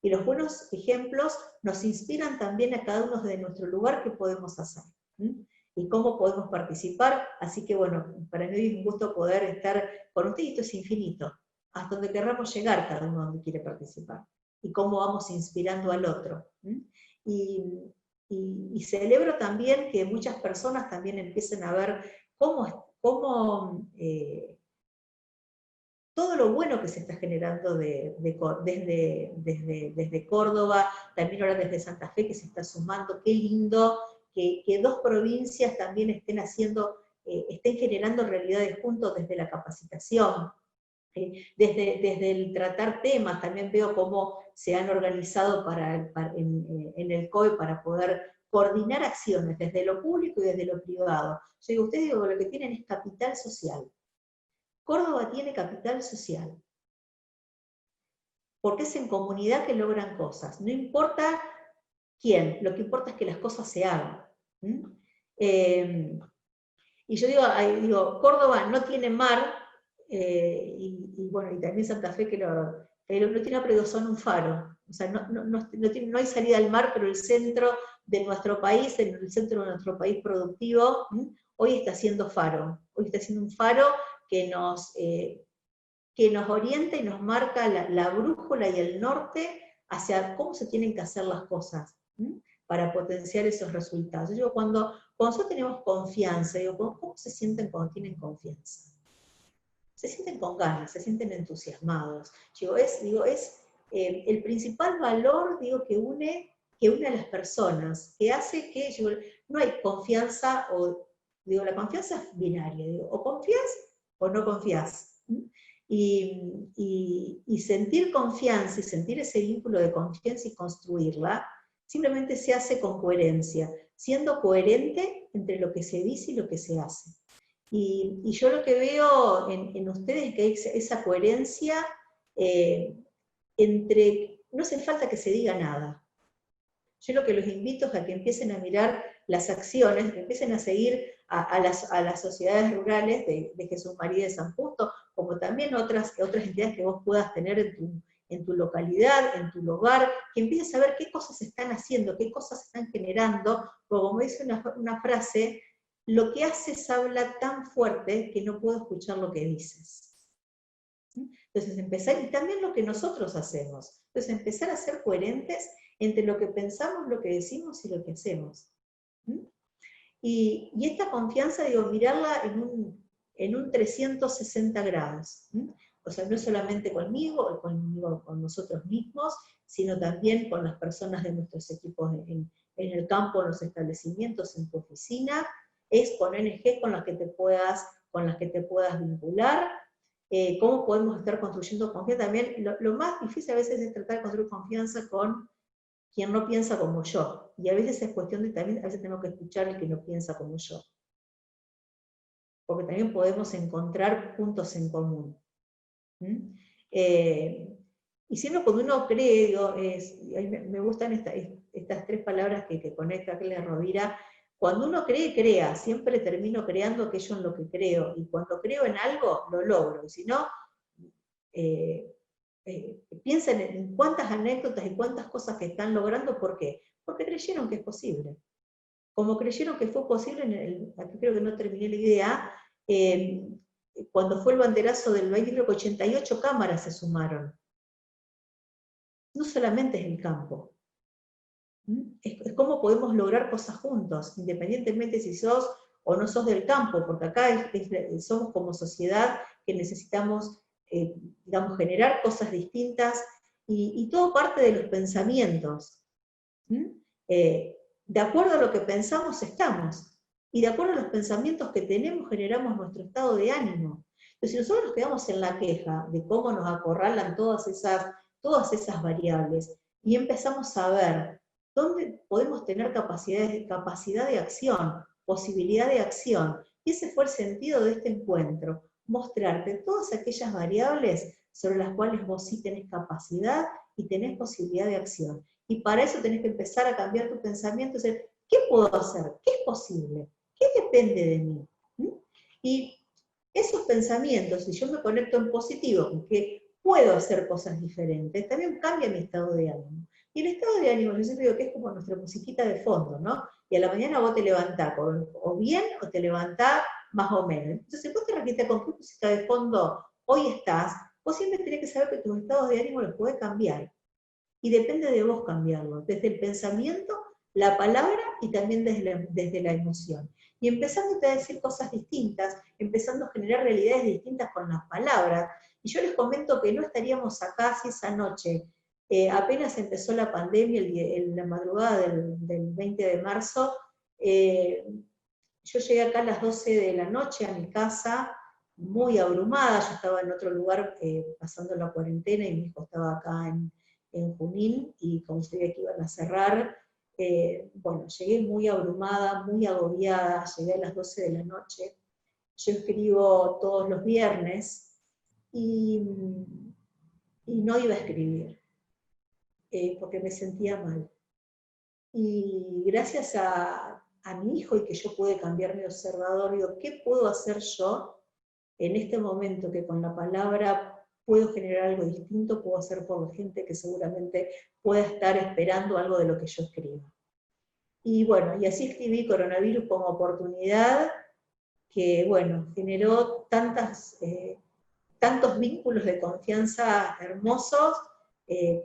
Y los buenos ejemplos nos inspiran también a cada uno de nuestro lugar qué podemos hacer, y cómo podemos participar. Así que bueno, para mí es un gusto poder estar con ustedes, y esto es infinito, hasta donde querramos llegar cada uno donde quiere participar. y cómo vamos inspirando al otro. Y celebro también que muchas personas también empiecen a ver cómo todo lo bueno que se está generando desde Córdoba, también ahora desde Santa Fe que se está sumando, qué lindo que dos provincias también estén generando realidades juntos desde la capacitación, desde el tratar temas. También veo cómo se han organizado en el COE para poder coordinar acciones desde lo público y desde lo privado. Yo digo, ustedes digo, lo que tienen es capital social. Córdoba tiene capital social, porque es en comunidad que logran cosas. No importa quién, lo que importa es que las cosas se hagan. Y yo digo, Córdoba no tiene mar, y también Santa Fe que no tiene, pero son un faro. O sea, no hay salida al mar, pero el centro de nuestro país, el centro de nuestro país productivo, hoy está siendo faro. Hoy está siendo un faro que nos orienta y nos marca la brújula y el norte hacia cómo se tienen que hacer las cosas para potenciar esos resultados. Yo digo, cuando nosotros tenemos confianza, digo, ¿cómo se sienten cuando tienen confianza? Se sienten con ganas, se sienten entusiasmados. Es el principal valor, que une a las personas, que hace que no hay confianza, la confianza es binaria, o confías o no confías. Y sentir confianza y sentir ese vínculo de confianza y construirla, simplemente se hace con coherencia, siendo coherente entre lo que se dice y lo que se hace. Y yo lo que veo en ustedes es que hay esa coherencia no hace falta que se diga nada. Yo lo que los invito es a que empiecen a mirar las acciones, que empiecen a seguir a las sociedades rurales de Jesús María de San Justo, como también otras entidades que vos puedas tener en tu localidad, en tu lugar, que empieces a ver qué cosas están haciendo, qué cosas están generando, porque como dice una frase, lo que haces habla tan fuerte que no puedo escuchar lo que dices. Entonces empezar, y también lo que nosotros hacemos, entonces empezar a ser coherentes entre lo que pensamos, lo que decimos y lo que hacemos. Y esta confianza, mirarla en un 360 grados. O sea, no solamente conmigo, o con nosotros mismos, sino también con las personas de nuestros equipos en el campo, en los establecimientos, en tu oficina, es con ONG con las que te puedas vincular, cómo podemos estar construyendo confianza. También lo más difícil a veces es tratar de construir confianza con quien no piensa como yo, y a veces es cuestión de también, a veces tenemos que escuchar al que no piensa como yo, porque también podemos encontrar puntos en común. Y siempre cuando uno cree, me gustan estas tres palabras que conecta Clara Rovira, cuando uno cree, crea, siempre termino creando aquello en lo que creo, y cuando creo en algo, lo logro, y si no, piensen en cuántas anécdotas y cuántas cosas que están logrando. ¿Por qué? Porque creyeron que es posible. Como creyeron que fue posible, aquí creo que no terminé la idea, cuando fue el banderazo del 20, creo que 88 cámaras se sumaron. No solamente es el campo. Es cómo podemos lograr cosas juntos, independientemente si sos o no sos del campo, porque acá somos como sociedad que necesitamos generar cosas distintas, y todo parte de los pensamientos. De acuerdo a lo que pensamos estamos, y de acuerdo a los pensamientos que tenemos generamos nuestro estado de ánimo. Entonces, si nosotros nos quedamos en la queja de cómo nos acorralan todas esas variables, y empezamos a ver dónde podemos tener capacidad de acción, posibilidad de acción, y ese fue el sentido de este encuentro, mostrarte todas aquellas variables sobre las cuales vos sí tenés capacidad y tenés posibilidad de acción. Y para eso tenés que empezar a cambiar tu pensamiento, decir, ¿qué puedo hacer? ¿Qué es posible? ¿Qué depende de mí? Y esos pensamientos, si yo me conecto en positivo, con que puedo hacer cosas diferentes, también cambia mi estado de ánimo. Y el estado de ánimo, yo siempre digo que es como nuestra musiquita de fondo, ¿no? Y a la mañana vos te levantás o bien o te levantás más o menos. Entonces, si vos te registras con qué música de fondo hoy estás, vos siempre tenés que saber que tus estados de ánimo los podés cambiar. y depende de vos cambiarlo, desde el pensamiento, la palabra y también desde la emoción. Y empezando a decir cosas distintas, empezando a generar realidades distintas con las palabras. Y yo les comento que no estaríamos acá si esa noche, apenas empezó la pandemia, en la madrugada del 20 de marzo, yo llegué acá a las 12 de la noche a mi casa, muy abrumada, yo estaba en otro lugar pasando la cuarentena y mi hijo estaba acá en Junín, y como sabía que iban a cerrar, bueno, llegué muy abrumada, muy agobiada, llegué a las 12 de la noche. Yo escribo todos los viernes y no iba a escribir, porque me sentía mal. Y gracias a mi hijo y que yo pude cambiar mi observador, digo, ¿qué puedo hacer yo en este momento que con la palabra puedo generar algo distinto, puedo hacer por la gente que seguramente pueda estar esperando algo de lo que yo escribo? Y bueno, y así escribí Coronavirus como oportunidad, que bueno, generó tantos vínculos de confianza hermosos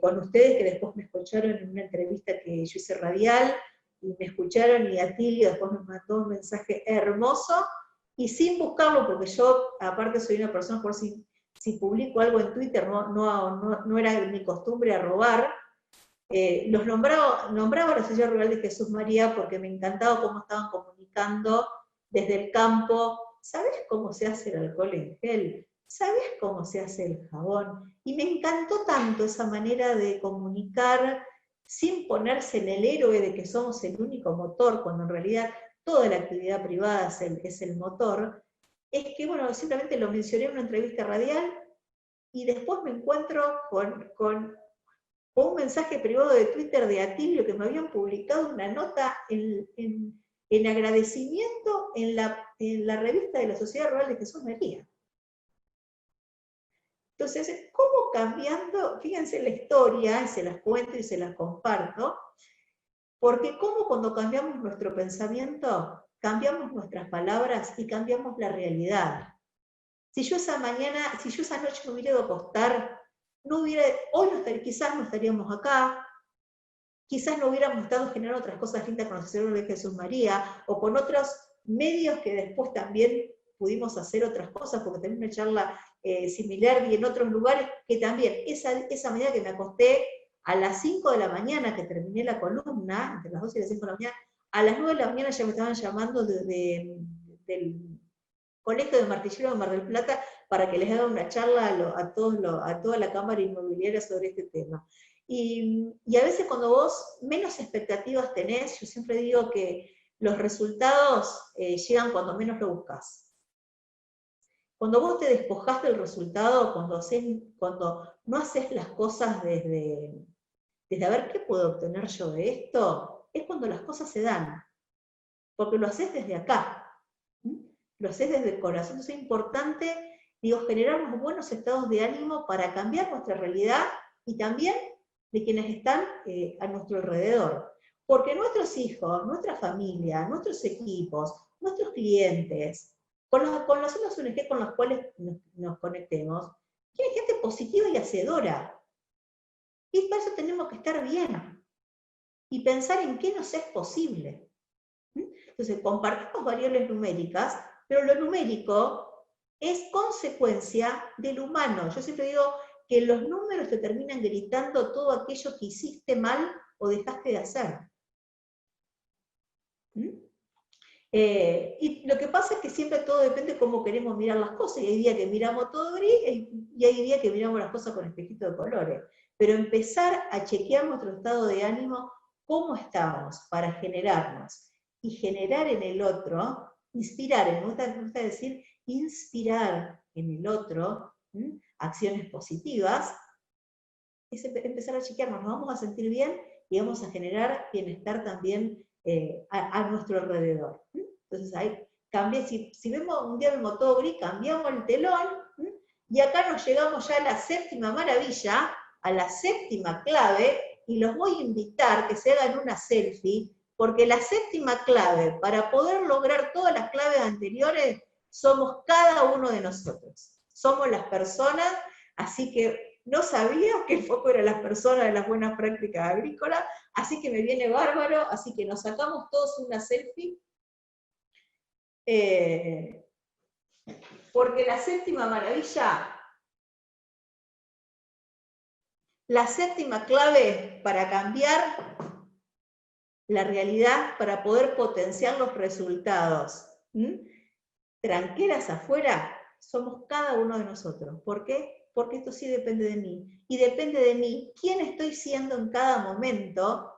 con ustedes, que después me escucharon en una entrevista que yo hice radial, y me escucharon, y Atilio después me mandó un mensaje hermoso, y sin buscarlo, porque yo aparte soy una persona, por si publico algo en Twitter, no era mi costumbre a robar, los nombraba la Sociedad Rural de Jesús María porque me encantaba cómo estaban comunicando desde el campo. ¿Sabés cómo se hace el alcohol en gel? ¿Sabés cómo se hace el jabón? Y me encantó tanto esa manera de comunicar sin ponerse en el héroe de que somos el único motor, cuando en realidad toda la actividad privada es el motor. Es que, bueno, simplemente lo mencioné en una entrevista radial, y después me encuentro con un mensaje privado de Twitter de Atilio, que me habían publicado una nota en agradecimiento en la revista de la Sociedad Rural de Jesús María. Entonces, ¿cómo cambiando? Fíjense la historia, se las cuento y se las comparto, porque cómo cuando cambiamos nuestro pensamiento, cambiamos nuestras palabras y cambiamos la realidad. Si yo esa noche me hubiera ido a acostar, quizás no estaríamos acá, quizás no hubiéramos estado generando otras cosas lindas con la Sociedad Rural de Jesús María, o con otros medios que después también pudimos hacer otras cosas, porque tenemos una charla similar y en otros lugares, que también, esa mañana que me acosté a las 5 de la mañana, que terminé la columna, entre las 12 y las 5 de la mañana, a las 9 de la mañana ya me estaban llamando del Colegio de Martilleros de Mar del Plata para que les haga una charla a toda la Cámara Inmobiliaria sobre este tema. Y a veces cuando vos menos expectativas tenés, yo siempre digo que los resultados llegan cuando menos lo buscas. Cuando vos te despojás del resultado, cuando no haces las cosas desde a ver qué puedo obtener yo de esto, es cuando las cosas se dan. Porque lo haces desde acá. Lo haces desde el corazón. Entonces es importante, generar unos buenos estados de ánimo para cambiar nuestra realidad y también de quienes están a nuestro alrededor. Porque nuestros hijos, nuestra familia, nuestros equipos, nuestros clientes, con las otras ONG con las cuales nos conectemos, quieren gente positiva y hacedora. Y para eso tenemos que estar bien y pensar en qué nos es posible. Entonces, compartimos variables numéricas, pero lo numérico es consecuencia del humano. Yo siempre digo que los números te terminan gritando todo aquello que hiciste mal o dejaste de hacer. Y lo que pasa es que siempre todo depende de cómo queremos mirar las cosas, y hay días que miramos todo gris, y hay días que miramos las cosas con espejito de colores. Pero empezar a chequear nuestro estado de ánimo, cómo estamos, para generarnos, y generar en el otro, inspirar, me gusta decir, inspirar en el otro, acciones positivas, es empezar a chequearnos, nos vamos a sentir bien, y vamos a generar bienestar también a nuestro alrededor. Entonces ahí cambié, si vemos un día vemos todo gris, cambiamos el telón, y acá nos llegamos ya a la séptima maravilla, a la séptima clave, y los voy a invitar que se hagan una selfie, porque la séptima clave, para poder lograr todas las claves anteriores, somos cada uno de nosotros. Somos las personas, así que no sabía que el foco era las personas de las buenas prácticas agrícolas, así que me viene bárbaro, así que nos sacamos todos una selfie, porque la séptima maravilla, la séptima clave para cambiar la realidad, para poder potenciar los resultados, tranqueras afuera, somos cada uno de nosotros. ¿Por qué? Porque esto sí depende de mí. Y depende de mí quién estoy siendo en cada momento,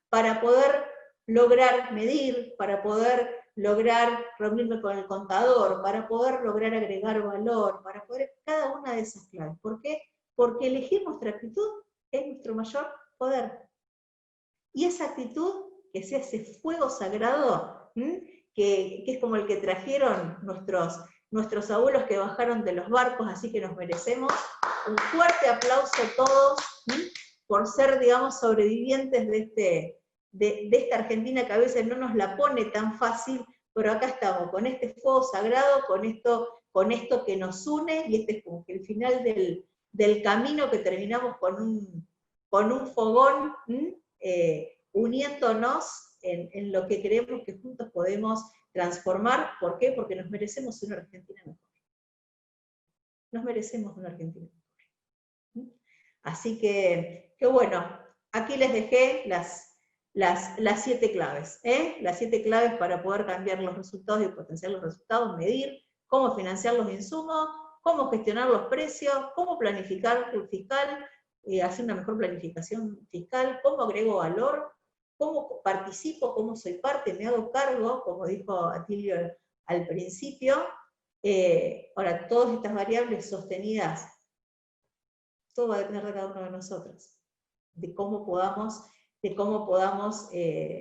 para poder lograr medir, para poder lograr reunirme con el contador, para poder lograr agregar valor, para poder cada una de esas claves. ¿Por qué? Porque elegir nuestra actitud es nuestro mayor poder. Y esa actitud, que sea ese fuego sagrado, que es como el que trajeron nuestros abuelos que bajaron de los barcos, así que nos merecemos un fuerte aplauso a todos por ser, digamos, sobrevivientes de esta Argentina que a veces no nos la pone tan fácil, pero acá estamos, con este fuego sagrado, con esto que nos une, y este es como que el final del camino, que terminamos con un fogón, uniéndonos en lo que creemos que juntos podemos transformar. ¿Por qué? Porque nos merecemos una Argentina mejor. Nos merecemos una Argentina mejor. Así que bueno, aquí les dejé las 7 claves, las 7 claves para poder cambiar los resultados y potenciar los resultados, medir, cómo financiar los insumos, cómo gestionar los precios, cómo planificar el fiscal, hacer una mejor planificación fiscal, cómo agrego valor, cómo participo, cómo soy parte, me hago cargo, como dijo Atilio al principio. Ahora, todas estas variables sostenidas, todo va a depender de cada uno de nosotros, de cómo podamos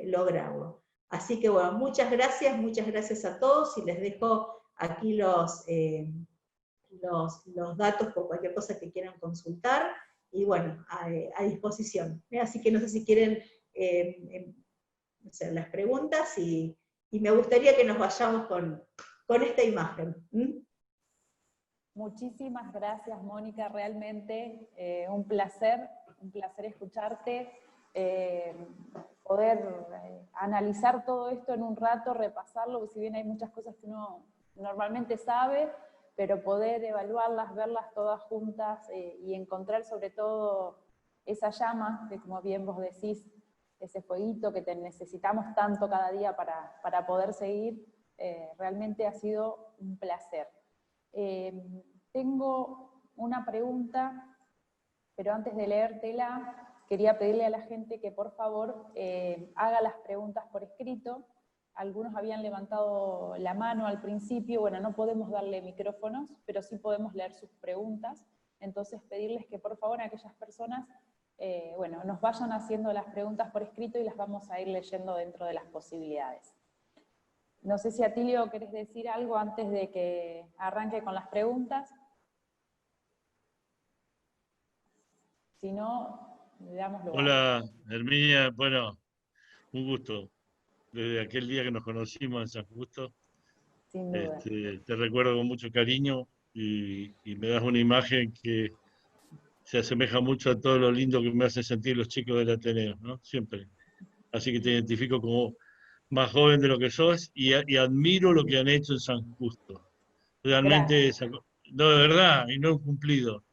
lograrlo. Así que bueno, muchas gracias a todos, y les dejo aquí los datos por cualquier cosa que quieran consultar, y bueno, a disposición. Así que no sé si quieren hacer las preguntas, y me gustaría que nos vayamos con esta imagen. Muchísimas gracias, Mónica, realmente un placer escucharte, poder analizar todo esto en un rato, repasarlo, si bien hay muchas cosas que uno normalmente sabe, pero poder evaluarlas, verlas todas juntas, y encontrar sobre todo esa llama, que como bien vos decís, ese fueguito que necesitamos tanto cada día para poder seguir, realmente ha sido un placer. Tengo una pregunta, pero antes de leértela, quería pedirle a la gente que por favor haga las preguntas por escrito. Algunos habían levantado la mano al principio, bueno, no podemos darle micrófonos, pero sí podemos leer sus preguntas, entonces pedirles que por favor aquellas personas, bueno, nos vayan haciendo las preguntas por escrito y las vamos a ir leyendo dentro de las posibilidades. No sé si Atilio querés decir algo antes de que arranque con las preguntas. Si no, le damos lugar. Hola, Herminia, bueno, un gusto. Desde aquel día que nos conocimos en San Justo, Sin duda. te recuerdo con mucho cariño, y me das una imagen que se asemeja mucho a todo lo lindo que me hacen sentir los chicos del Ateneo, ¿no? Siempre. Así que te identifico como más joven de lo que sos, y admiro lo que han hecho en San Justo. Realmente, no, de verdad, y no han cumplido.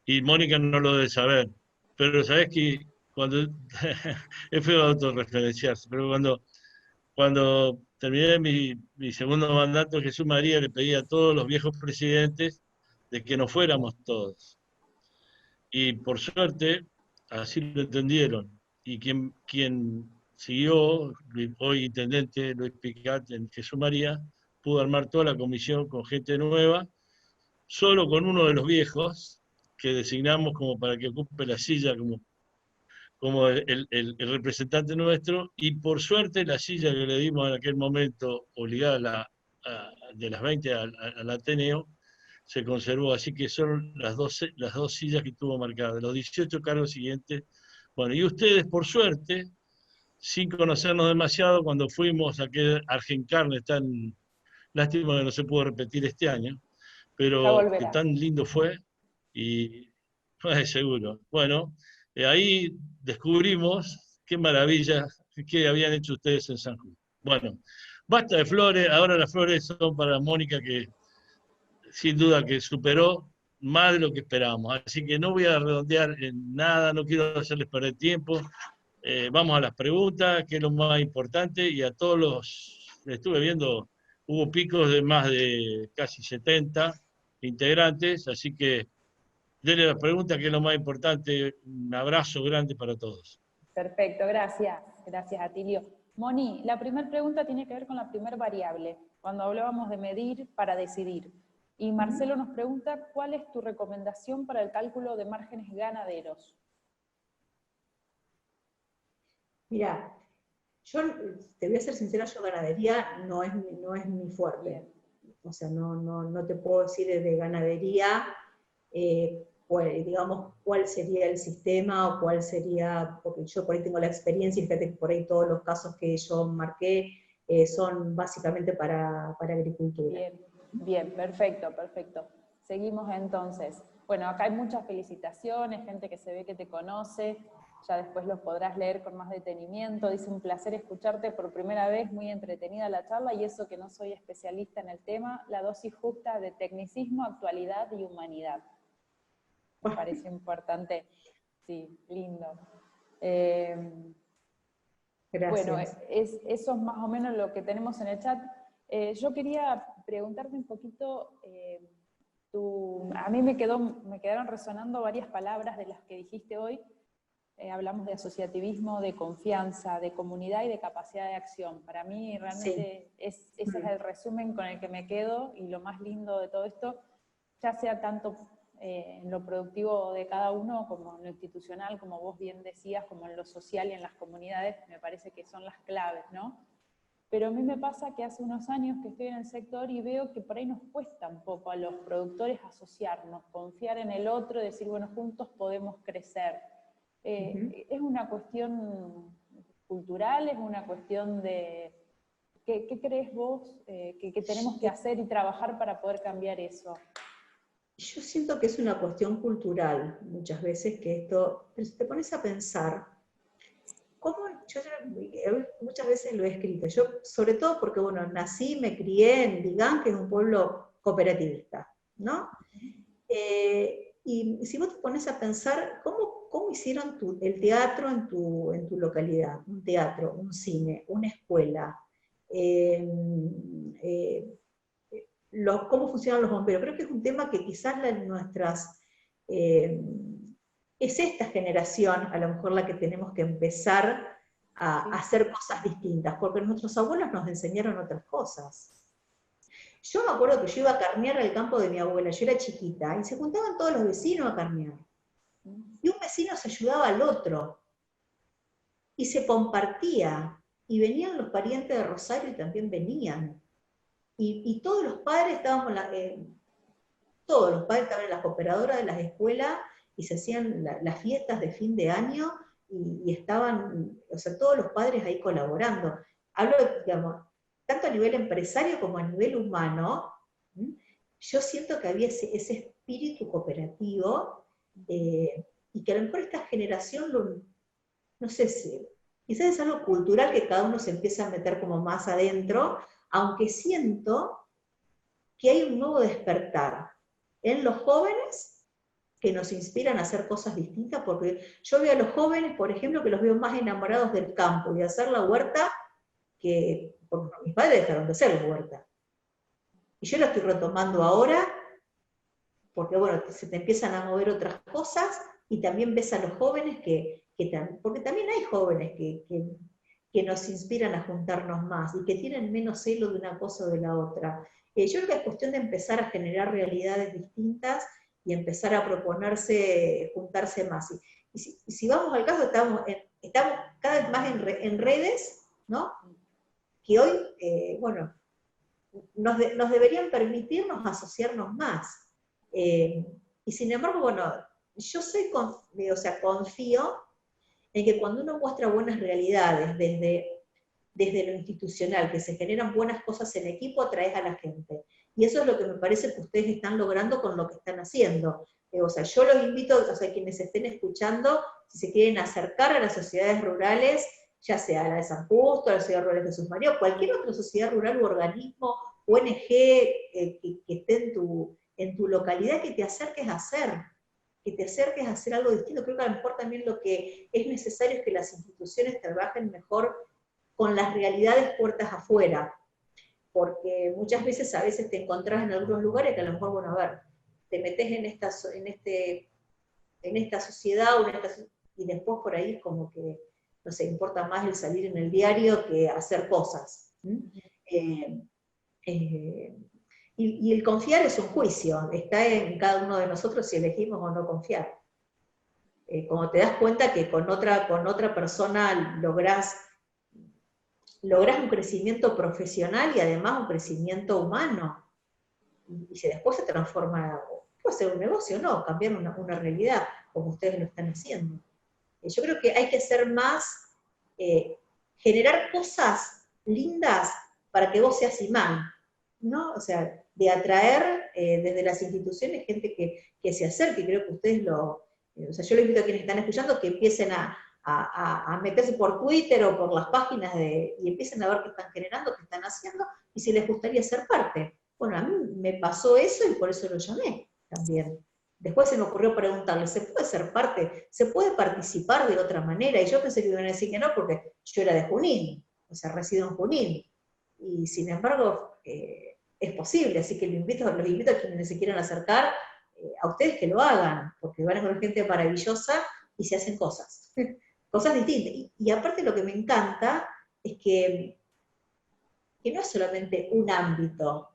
Y Mónica no lo debe saber, pero sabes que cuando es feo autorreferenciarse, pero cuando terminé mi segundo mandato, Jesús María le pedía a todos los viejos presidentes de que nos fuéramos todos. Y por suerte, así lo entendieron. Y quien siguió, hoy intendente Luis Picat en Jesús María, pudo armar toda la comisión con gente nueva, solo con uno de los viejos, que designamos como para que ocupe la silla como el representante nuestro, y por suerte la silla que le dimos en aquel momento, obligada de las 20 al Ateneo, se conservó, así que son las dos sillas que tuvo marcadas, los 18 cargos siguientes. Bueno, y ustedes, por suerte, sin conocernos demasiado, cuando fuimos a que Argencarne, tan lástima que no se pudo repetir este año, pero que tan lindo fue, y Seguro. Bueno, ahí descubrimos qué maravilla que habían hecho ustedes en San Juan. Bueno, basta de flores, ahora las flores son para Mónica, que sin duda que superó más de lo que esperábamos. Así que no voy a redondear en nada, no quiero hacerles perder tiempo. Vamos a las preguntas, que es lo más importante, y a todos los, estuve viendo, hubo picos de más de casi 70 integrantes, así que denle la pregunta, que es lo más importante. Un abrazo grande para todos. Perfecto, gracias. Gracias, Atilio. Moni, la primera pregunta tiene que ver con la primera variable, cuando hablábamos de medir para decidir. Y Marcelo nos pregunta, ¿cuál es tu recomendación para el cálculo de márgenes ganaderos? Mira, yo te voy a ser sincera, yo ganadería no es mi fuerte. Bien. O sea, no te puedo decir de ganadería, digamos, cuál sería el sistema o cuál sería, porque yo por ahí tengo la experiencia, y fíjate que por ahí todos los casos que yo marqué son básicamente para agricultura. Bien, perfecto, perfecto. Seguimos entonces. Bueno, acá hay muchas felicitaciones, gente que se ve que te conoce, ya después los podrás leer con más detenimiento. Dice, un placer escucharte por primera vez, muy entretenida la charla, y eso que no soy especialista en el tema, la dosis justa de tecnicismo, actualidad y humanidad. Me parece importante. Sí, lindo. Gracias. Bueno, eso es más o menos lo que tenemos en el chat. Yo quería preguntarte un poquito, a mí me quedaron resonando varias palabras de las que dijiste hoy. Hablamos de asociativismo, de confianza, de comunidad y de capacidad de acción. Para mí realmente ese es el resumen con el que me quedo, y lo más lindo de todo esto, ya sea tanto en lo productivo de cada uno, como en lo institucional, como vos bien decías, como en lo social y en las comunidades, me parece que son las claves, ¿no? Pero a mí me pasa que hace unos años que estoy en el sector y veo que por ahí nos cuesta un poco a los productores asociarnos, confiar en el otro, decir, bueno, juntos podemos crecer. ¿Es una cuestión cultural? ¿Es una cuestión de... ¿Qué crees vos que tenemos que hacer y trabajar para poder cambiar eso? Yo siento que es una cuestión cultural, muchas veces, que esto, pero si te pones a pensar, yo muchas veces lo he escrito, yo sobre todo porque, bueno, nací, me crié en Vigán, que es un pueblo cooperativista, ¿no? Y si vos te pones a pensar, ¿cómo hicieron el teatro en tu localidad? Un teatro, un cine, una escuela, cómo funcionan los bomberos. Creo que es un tema que quizás es esta generación, a lo mejor la que tenemos que empezar a hacer cosas distintas, porque nuestros abuelos nos enseñaron otras cosas. Yo me acuerdo que yo iba a carnear al campo de mi abuela, yo era chiquita, y se juntaban todos los vecinos a carnear. Y un vecino se ayudaba al otro, y se compartía, y venían los parientes de Rosario y también venían. Y todos los padres estaban todos los padres estaban en las cooperadoras de las escuelas, y se hacían las fiestas de fin de año, y estaban, o sea, todos los padres ahí colaborando. Hablo, digamos, tanto a nivel empresario como a nivel humano. Yo siento que había ese espíritu cooperativo, y que a lo mejor esta generación, no sé si, quizás es algo cultural que cada uno se empieza a meter como más adentro, aunque siento que hay un nuevo despertar en los jóvenes que nos inspiran a hacer cosas distintas, porque yo veo a los jóvenes, por ejemplo, que los veo más enamorados del campo y de hacer la huerta, porque mis padres dejaron de hacer la huerta. Y yo lo estoy retomando ahora, porque bueno, se te empiezan a mover otras cosas, y también ves a los jóvenes porque también hay jóvenes que nos inspiran a juntarnos más, y que tienen menos celo de una cosa o de la otra. Yo creo que es cuestión de empezar a generar realidades distintas, y empezar a proponerse juntarse más. Y si vamos al caso, estamos cada vez más en redes, ¿no? Que hoy, bueno, nos deberían permitirnos asociarnos más. Y sin embargo, bueno, yo confío en que cuando uno muestra buenas realidades desde lo institucional, que se generan buenas cosas en equipo, atraes a la gente. Y eso es lo que me parece que ustedes están logrando con lo que están haciendo. O sea, yo los invito, o sea, quienes estén escuchando, si se quieren acercar a las sociedades rurales, ya sea a la de San Justo, a la Sociedad Rural de Jesús María, o cualquier otra sociedad rural u organismo, ONG, que esté en tu localidad, que te acerques a hacer algo distinto. Creo que a lo mejor también lo que es necesario es que las instituciones trabajen mejor con las realidades puertas afuera, porque muchas veces a veces te encontrás en algunos lugares que a lo mejor, bueno, a ver, te metes en esta sociedad y después por ahí es como que, no sé, importa más el salir en el diario que hacer cosas. Y el confiar es un juicio, está en cada uno de nosotros si elegimos o no confiar. Como te das cuenta que con otra persona lográs un crecimiento profesional y además un crecimiento humano, y si después se transforma, puede ser un negocio, no, cambiar una realidad, como ustedes lo están haciendo. Yo creo que hay que hacer más, generar cosas lindas para que vos seas imán, ¿no? O sea, de atraer desde las instituciones gente que se acerque. Creo que ustedes o sea, yo les invito a quienes están escuchando que empiecen a meterse por Twitter o por las páginas y empiecen a ver qué están generando, qué están haciendo, y si les gustaría ser parte. Bueno, a mí me pasó eso y por eso lo llamé también. Después se me ocurrió preguntarle, ¿se puede ser parte? ¿Se puede participar de otra manera? Y yo pensé que iban a decir que no, porque yo era de Junín, o sea, resido en Junín. Y sin embargo, es posible, así que los invito a quienes se quieran acercar, a ustedes que lo hagan, porque van a encontrar gente maravillosa y se hacen cosas, cosas distintas. Y aparte lo que me encanta es que no es solamente un ámbito,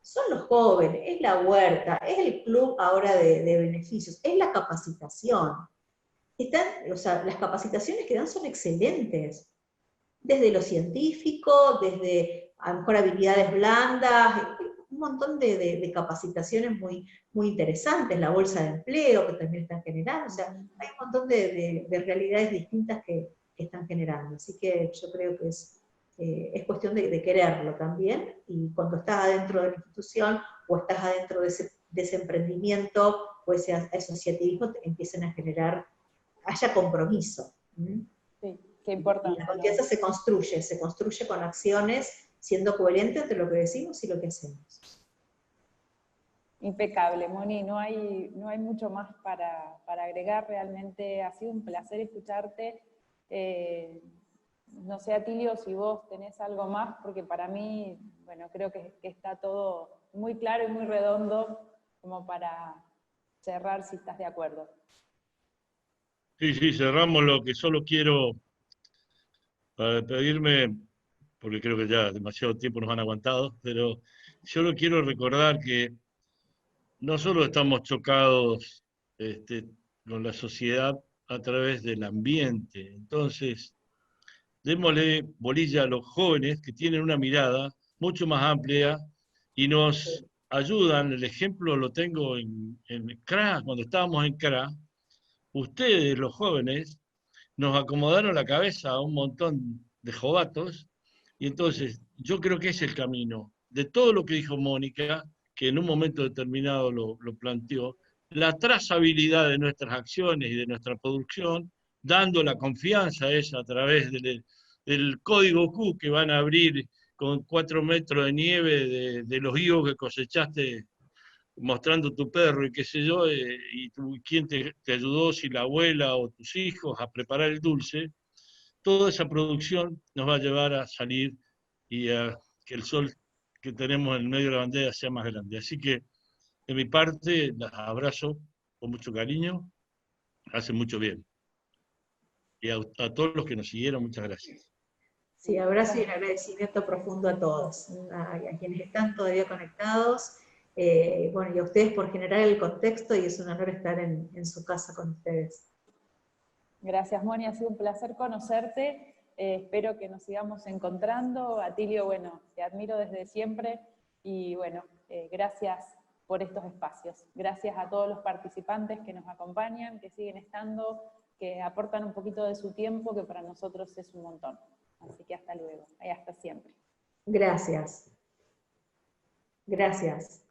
son los jóvenes, es la huerta, es el club ahora de beneficios, es la capacitación. O sea, las capacitaciones que dan son excelentes, desde lo científico, desde a lo mejor habilidades blandas, un montón de capacitaciones muy, muy interesantes, la bolsa de empleo que también están generando, o sea, hay un montón de realidades distintas que están generando, así que yo creo que es cuestión de quererlo también, y cuando estás adentro de la institución, o estás adentro de ese emprendimiento, o ese asociativismo, empiezan a generar, haya compromiso. Sí, qué importante. Y la confianza se construye con acciones, siendo coherente entre lo que decimos y lo que hacemos. Impecable, Moni, no hay mucho más para agregar, realmente ha sido un placer escucharte. No sé, Atilio, si vos tenés algo más, porque para mí, bueno, creo que está todo muy claro y muy redondo como para cerrar, si estás de acuerdo. Sí, cerramos. Lo que solo quiero para despedirme, porque creo que ya demasiado tiempo nos han aguantado, pero solo quiero recordar que no solo estamos chocados con la sociedad a través del ambiente, entonces démosle bolilla a los jóvenes que tienen una mirada mucho más amplia y nos ayudan. El ejemplo lo tengo en CRA, cuando estábamos en CRA, ustedes, los jóvenes, nos acomodaron la cabeza a un montón de jovatos, y entonces yo creo que es el camino de todo lo que dijo Mónica, que en un momento determinado lo planteó, la trazabilidad de nuestras acciones y de nuestra producción, dando la confianza esa a través del código Q que van a abrir con 4 metros de nieve de los higos que cosechaste, mostrando tu perro y qué sé yo, y quién te ayudó, si la abuela o tus hijos, a preparar el dulce. Toda esa producción nos va a llevar a salir y a que el sol que tenemos en el medio de la bandera sea más grande. Así que, de mi parte, las abrazo con mucho cariño, hace mucho bien. Y a todos los que nos siguieron, muchas gracias. Sí, abrazo y un agradecimiento profundo a todos, a quienes están todavía conectados, bueno, y a ustedes por generar el contexto, y es un honor estar en su casa con ustedes. Gracias, Moni, ha sido un placer conocerte, espero que nos sigamos encontrando. Atilio, bueno, te admiro desde siempre, y bueno, gracias por estos espacios. Gracias a todos los participantes que nos acompañan, que siguen estando, que aportan un poquito de su tiempo, que para nosotros es un montón. Así que hasta luego, y hasta siempre. Gracias. Gracias.